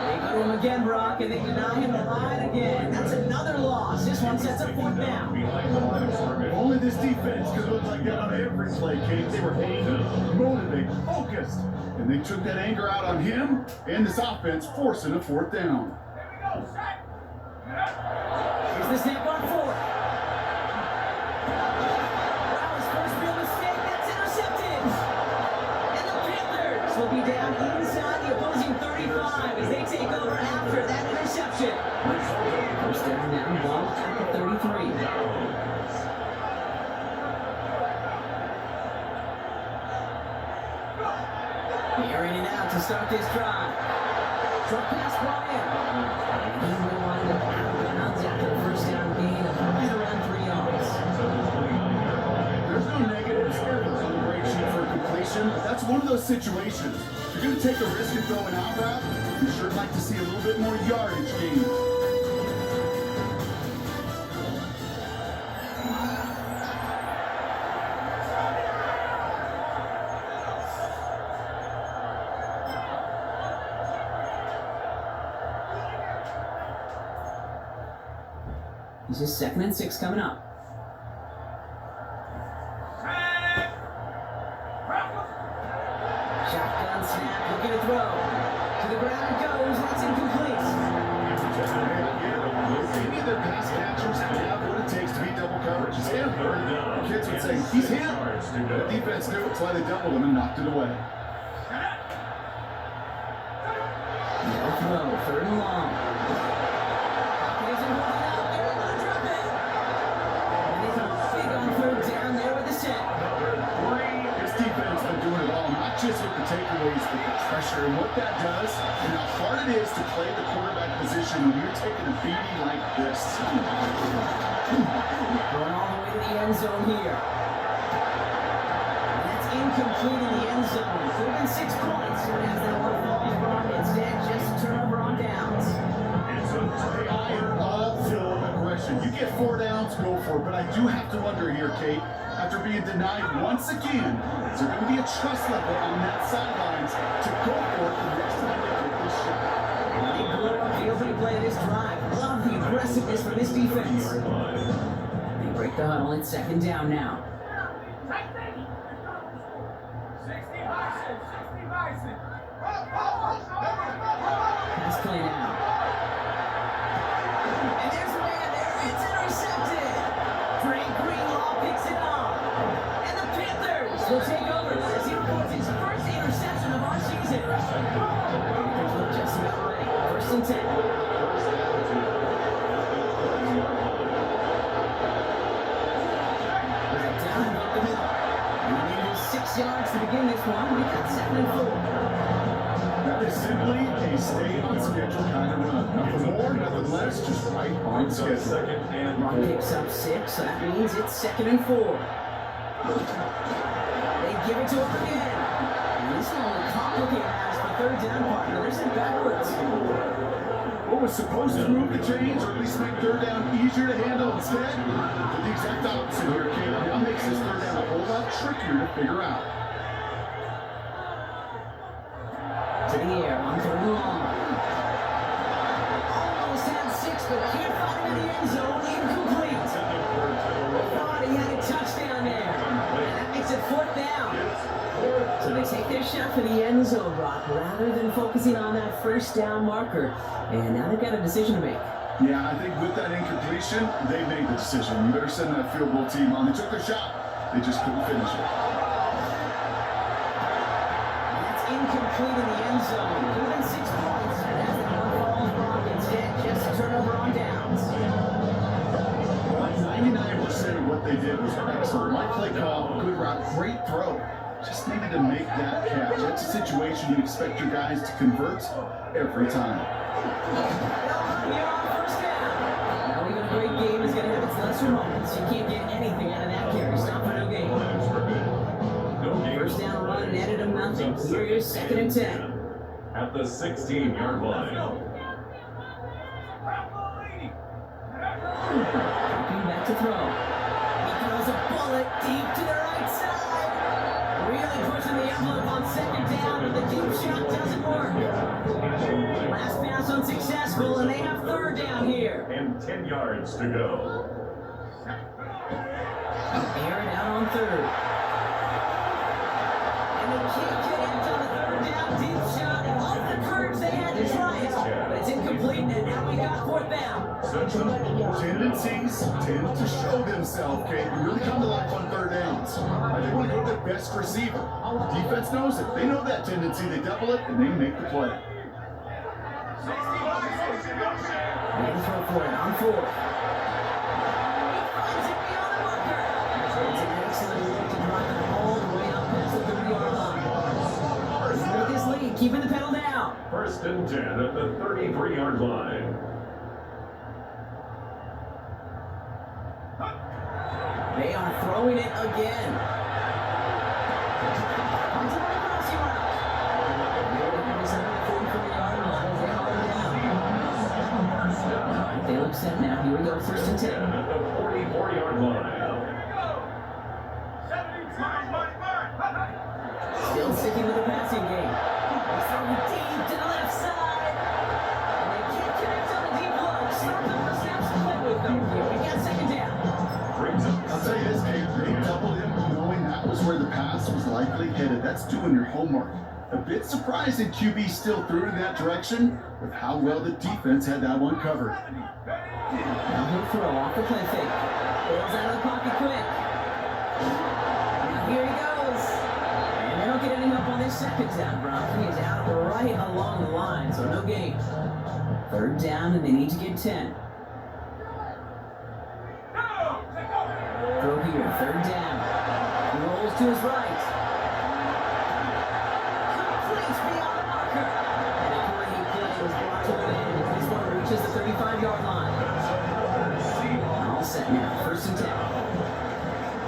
They go to him again, Brock, and they deny him the line again. That's another loss. This one sets up 4th down. Behind the line of scrimmage. Only this defense could look like that on every play, Kate. They were angry, motivated, focused, and they took that anger out on him and this offense, forcing a 4th down. Here's the snap on 4th. Wow, his first real mistake. That's intercepted. And the Panthers will be down inside the opposing 35 as they take over after that interception. 1st down now, ball at the 33. Airing it out to start this drive. Short pass Bryant. And he will wind up out of bounds after a 1st down gain of right around 3 yards. There's no negatives ever on the grade sheet for completion, but that's one of those situations. If you're going to take a risk and throw an out route, you sure like to see a little bit more yardage gained. He's just 2nd and 6 coming up. Shotgun snap, looking to throw. To the ground it goes, that's incomplete. Maybe the pass catchers have what it takes to beat double coverage. It's him. The kids would say, he's him. The defense knew it's why they doubled him and knocked it away. No throw, 3rd and long. Hopkins and holding up, they're going to drop it. And they come big on 3rd down there with the set. This defense has been doing it all, not just with the takeaways, but the pressure and what that does, and how hard it is to play the quarterback position when you're taking a beating like this. Going all the way to the end zone here. That's incomplete in the end zone. Could have been 6 points. As that one falls wrong, instead just a turnover on downs. I am all for aggression. You get 4 downs, go for it. But I do have to wonder here, Kate, after being denied once again, is there going to be a trust level on that sidelines to go for it the next time they take this shot? They blew up the opening play of this drive. Love the aggressiveness from this defense. They break the huddle. It's 2nd down now. 60 Bison, 60 Bison. Pass play now. And there's a man there. It's intercepted. Drake Greenlaw picks it up. And the Panthers will take over as he records his first interception of our season. Panthers look just about ready. 1st and 10. Down about the middle. We needed 6 yards to begin this one. We got 7 and 4. That is simply a stay on schedule kind of run. Nothing more, nothing less, just right on schedule. 2nd and Ron 4. picks up 6, so that means it's 2nd and 4. They give it to him again. And this one will complicate matters for 3rd down partner. They're sent backwards. What was supposed to move the chains, or at least make 3rd down easier to handle instead? Did the exact opposite here, Kate. Now makes this 3rd down a whole lot trickier to figure out. To the air on 3rd and long. Almost had 6, but can't find him in the end zone. Incomplete. Thought he had a touchdown there. And that makes it 4th down. So they take their shot for the end zone, Brock, rather than focusing on that 1st down marker. And now they've got a decision to make. Yeah, I think with that incompletion, they made the decision. You better send that field goal team on. They took their shot. They just couldn't finish it. That's incomplete in the end zone. Could have been 6 points. And as that one falls wrong, instead, just a turnover on downs. 99% of what they did was excellent. Right play call, good route, great throw. Just needed to make that catch. That's a situation you expect your guys to convert every time. Here on 1st down. Now even a great game is going to have its lesser moments. You can't get anything out of that carry. Stop for no gain. No gain. 1st down run and added him nothing. Here is 2nd and 10. At the 16-yard line. Looking back to throw. He throws a bullet deep to the right side. Really pushing the envelope on 2nd down, but the deep shot doesn't work. Last pass unsuccessful, and they have 3rd down here. And 10 yards to go. Air it out on 3rd. And they can't get it on the 3rd down. Deep shot, and all the courage they had to try it. But it's incomplete, and now we got 4th down. Tendencies tend to show themselves, Kate. You really come to life on 3rd downs. They want to go to their best receiver. Defense knows it. They know that tendency. They double it, and they make the play. Ready to throw for it on 4th. He finds it beyond the marker. It's an excellent look to drive it all the way up past the 30-yard line. With this lead, keeping the pedal down. 1st and 10 at the 33-yard line. They are throwing it again. Finds it on the crossing route. They look set now. Here we go, 1st and 10. At the 44-yard line. Still sticking with the passing game. He's throwing deep to the left side. And they can't connect on the deep look. Start the first snaps to play with them. Here we go. That's doing your homework. A bit surprising QB still threw it in that direction with how well the defense had that one covered. Now he'll throw off the play fake. Bails out of the pocket quick. Now here he goes. And they don't get any help on this second down, Brock. He is out right along the line, so no gain. Third down, and they need to get 10. Throw here, third down. He rolls to his right. Complete beyond the marker. And a great play was brought to an end as this one reaches the 35-yard line. All set now, first and 10.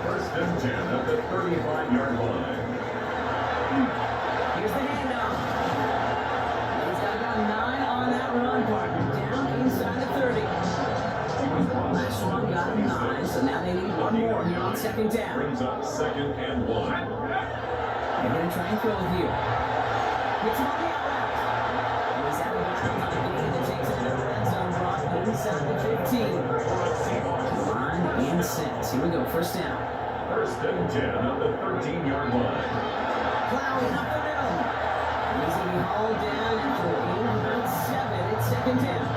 First and 10 at the 35-yard line. Here's the handoff. He's got about 9 on that run, partner. Down inside the 30. Last one got him 9, so now they need one more here on second down. Brings up second and 1. They're going to try and throw it here. Hits him on the out route. And he's out of bounds on a gain that takes him to the red zone, Brock, inside the 15. Line and set. Here we go, first down. First and 10 at the 13-yard line. Plowing up the middle. He's going to be hauled down after a gain of about 7. It's second down.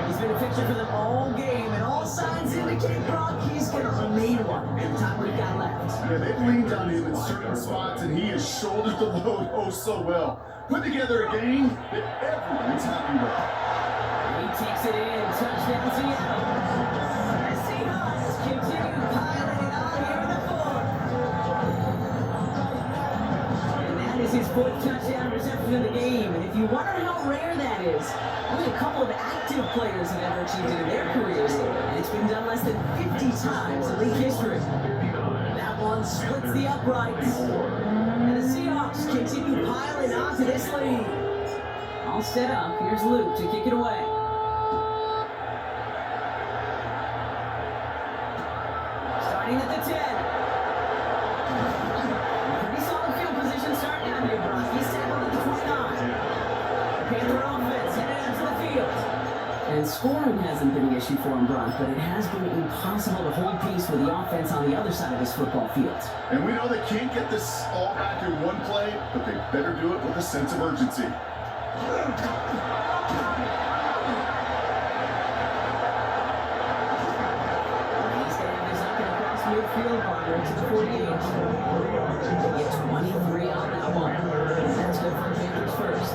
He's been a fixture for them all game, and all signs indicate Brock he's going to remain one in the time we've got left. Yeah, they've leaned on him in certain spots, and he has shouldered the load oh so well. Put together a game that everyone's happy with. He takes it in, touchdown Seattle. The Seahawks continue piling it on here in the fourth. And that is his fourth touchdown reception of the game. And if you wonder how rare that is, only a couple of active players have ever achieved it in their careers. And it's been done less than 50 times in league history. That one splits the uprights. And the Seahawks continue piling on to this lead. All set up. Here's Luke to kick it away. Starting at the 10. Pretty solid field position starting out here, Brock. He's tackled at the 29. Panther offense headed into the field. And scoring hasn't been an issue for him, Brock, but it has been impossible to hold peace with the offense on the other side of this football field. And we know they can't get this all back in one play, but they better do it with a sense of urgency. Midfield partner to the 48. They get 23 on that one. That's good for the Panthers first.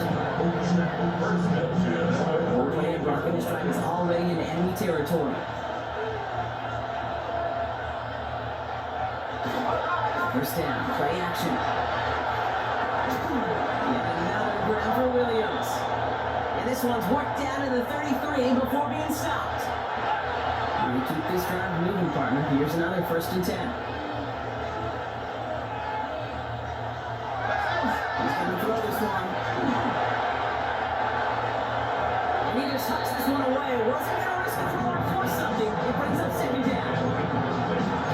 Okay, Brock and his drive is already in enemy territory. First down, play action. Yet another grab for Williams. And this one's worked down to the 33 before being stopped. We keep this drive moving, partner. Here's another first and 10. He's going to throw this one. And he just hucks this one away. Wasn't going to risk a throw or force something. It brings up second down.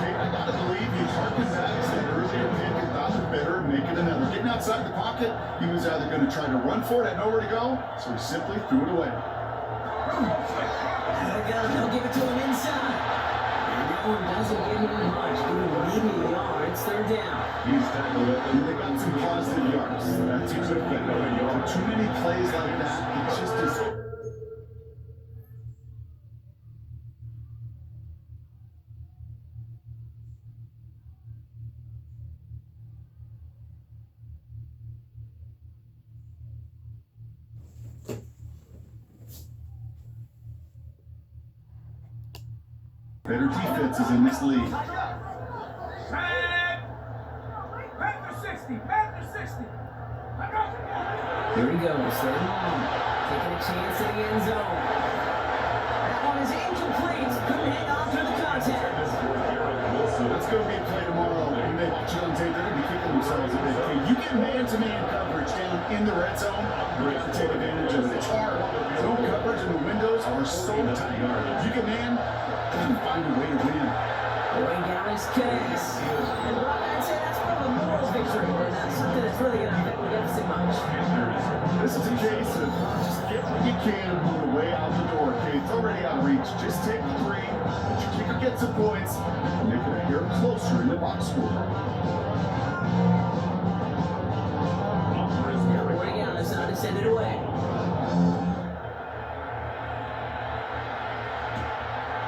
Hey, I gotta believe he harkened back to that earlier pick and thought it better make it another. Getting outside the pocket, he was either going to try to run for it, had nowhere to go, so he simply threw it away. They'll give it to him inside. And that one doesn't get him much. Maybe a yard. It's third down. He's tackled it. And they got some positive yards. That's a good thing. Too many plays like that, it just is. Better defenses in this league. Panther 60, Panther 60. Here he goes, third and long. Taking a chance in the end zone. That one is incomplete. Couldn't hang on through the contact. That's going to be a play tomorrow. When they watch it on tape, they're going to be kicking themselves a bit. Hey, you get man-to-man coverage down in the red zone, you have to take advantage of it. It's hard. Zone coverage and the windows are so tight. If you get man, you can find a way to win. Going down his case. And Brock, I'd say that's more of a moral victory than something that's really going to affect the deficit much. This is a case of just get what you can on the way out the door, okay? It's already out of reach. Just take the 3, let your kicker get some points, and make it a hair closer in the box score.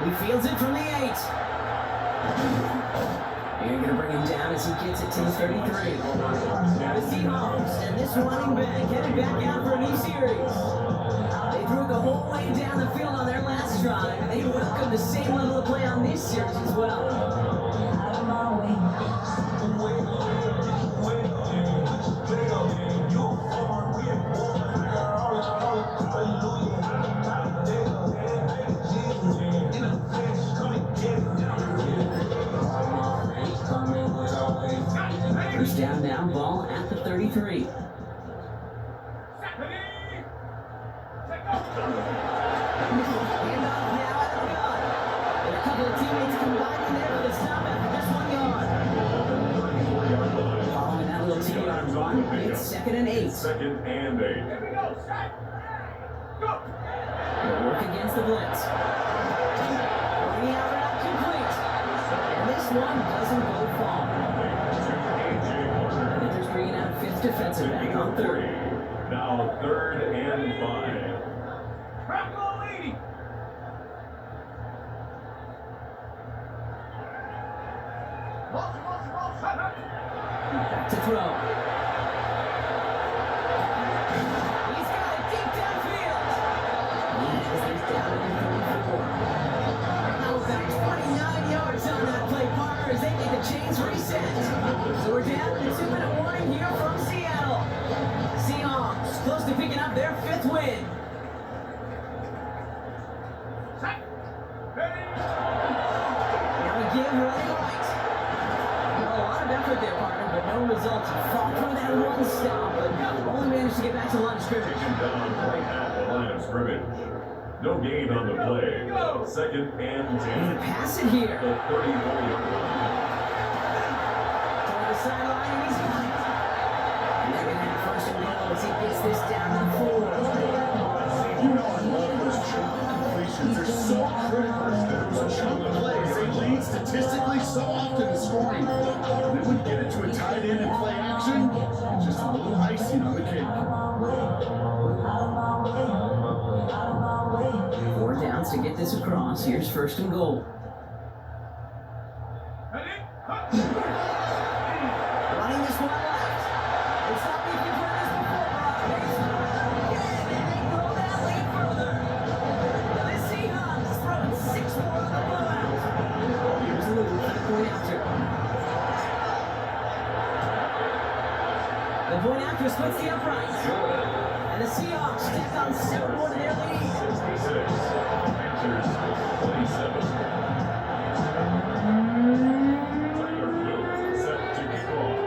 He fields it from the 8. They're going to bring him down as he gets it to the 33. The Seahawks and this running back headed back out for a new series. They threw it the whole way down the field on their last drive, and they welcome the same level of play on this series as well. First down now, ball at the 33. Handoff now at the gun. And a couple of teammates combining there for the stop after just 1 yard. Following that little 2-yard run, it's 2nd and 8. 2nd and 8. Here we go. Set. Go. They'll work against the blitz. Bringing out route complete. And this one doesn't go far. Panthers bringing out 5th defensive back on 3rd. Now 3rd and 5. Crack on 80. Back to throw. He's got it deep downfield. He has this down at the 34. Now about 29 yards on that play, Parker, as they get the chains reset. So we're down to 2-minute warning here from Seattle. Seahawks close to picking up their 5th win. Set. Ready. Now again, running right. A lot of effort there, partner, but no results. He fought through that one stop, but only managed to get back to the line of scrimmage. Taken down right at the line of scrimmage. No gain on the play. 2nd and And 10. pass it here. The 34-yard line. Toward the sideline, and he's got it. And they're going to have 1st and goal as he gets this down to 4. You know I love those chunk completions. They're so critical. Those chunk plays, they lead statistically so often in scoring. And then when you get it to a tight end and play action, it's just a little icing on the cake. 4 downs to get this across. Here's 1st and goal. Ready. Hut. Running this one left. It's not like you've heard this before, Brock. Again, and they grow that lead further. The Seahawks throwing 6 more on the blowout. Here's Lou for the point after. The point after splits the uprights. And the Seahawks tack on 7 more to their lead. 66. Panthers 27. Tyler Blue set to kick off.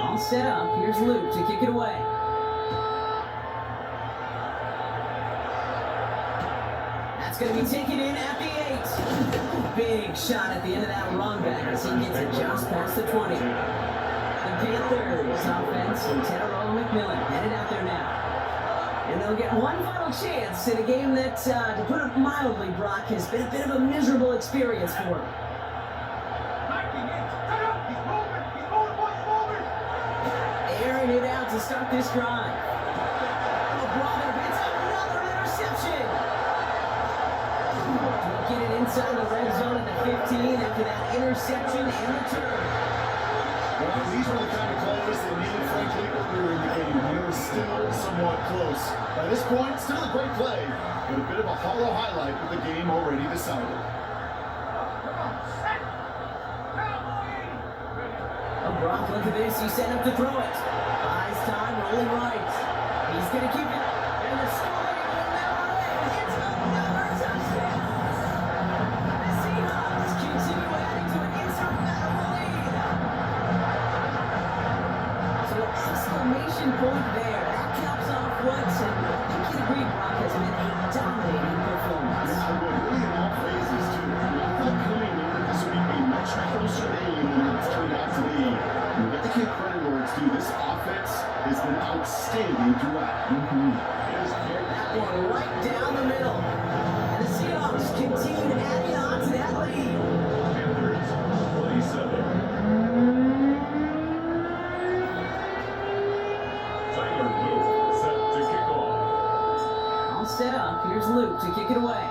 All set up. Here's Luke to kick it away. That's going to be taken in at the 8. Big shot at the end of that run back as he gets it just past the 20. The Panthers offense and Tyrone McMillan headed out there now. And they'll get one final chance in a game that, to put it mildly, Brock, has been a bit of a miserable experience for him. Backing in. Set up. He's moving. He's moving. Boys, moving. Airing it out to start this drive. Oh, brother, it's another interception. Get it inside the red zone at the 15 after that interception and return. Well, these were the kind of plays they needed, frankly, earlier in the game. It was still somewhat close. By this point, still a great play, but a bit of a hollow highlight with the game already decided. Come on. Set. Cowboy 80. Oh, Brock, look at this. He's set up to throw it. Eyes time, rolling right. He's going to keep it. And the scoring will never end. It's another touchdown. The Seahawks continue adding to an insurmountable lead. So an exclamation point there. That caps off what, and I think you'd agree, Brock, has been a dominating performance. Yeah, really in all phases, too. I thought coming in that this would be a much closer game than it's turned out to be. You got to give credit where it's due. This offense has been outstanding throughout. That one right down the middle. And the Seahawks continue adding on to that lead. Panthers 27. Tyler Blue set to kick off. All set up. Here's Luke to kick it away.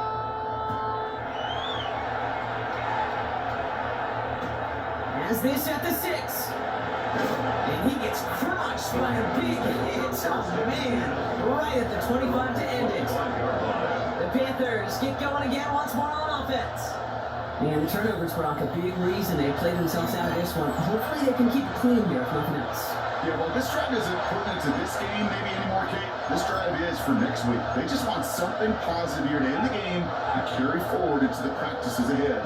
Has this at the 6. And he gets crushed by a big hit. Oh, man. Right at the 25 to end it. The Panthers get going again once more on offense. And the turnovers, Brock, a big reason they played themselves out of this one. Hopefully they can keep it clean here, if nothing else. Yeah, well, this drive isn't pertinent to this game maybe anymore, Kate. This drive is for next week. They just want something positive here to end the game and carry forward into the practices ahead.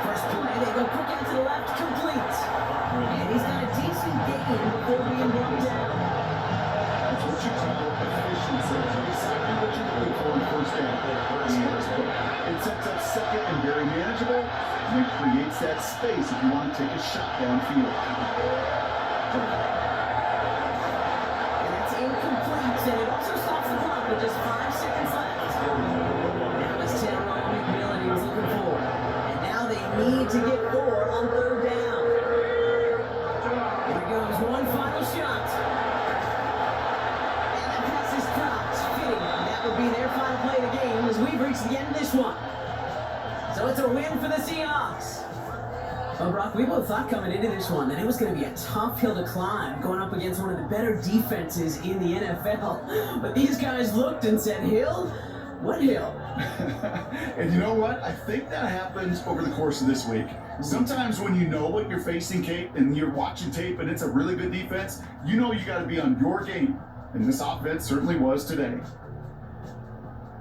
First play, they go quick out to the left, complete. And he's got a decent gain before being brought down. That's what you call efficiency. Exactly what you're looking for in first down. It sets up second and very manageable, and it creates that space if you want to take a shot downfield. And that's incomplete, and it also stops the clock with just 5 seconds left. Now it's Tyrone McMillan he was looking for. And now they need to get 4 on 3rd down. Here goes one final shot. And that pass is dropped. Fitting. That would be their final play of the game as we've reached the end of this one. So it's a win for the Seahawks. Well, Brock, we both thought coming into this one that it was going to be a tough hill to climb going up against one of the better defenses in the NFL. But these guys looked and said, Hill? What hill? And you know what? I think that happens over the course of this week. Sometimes when you know what you're facing, Kate, and you're watching tape and it's a really good defense, you know you got to be on your game. And this offense certainly was today.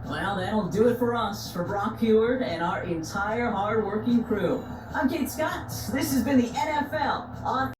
Well, that'll do it for us, for Brock Huard and our entire hard-working crew. I'm Kate Scott. This has been the NFL on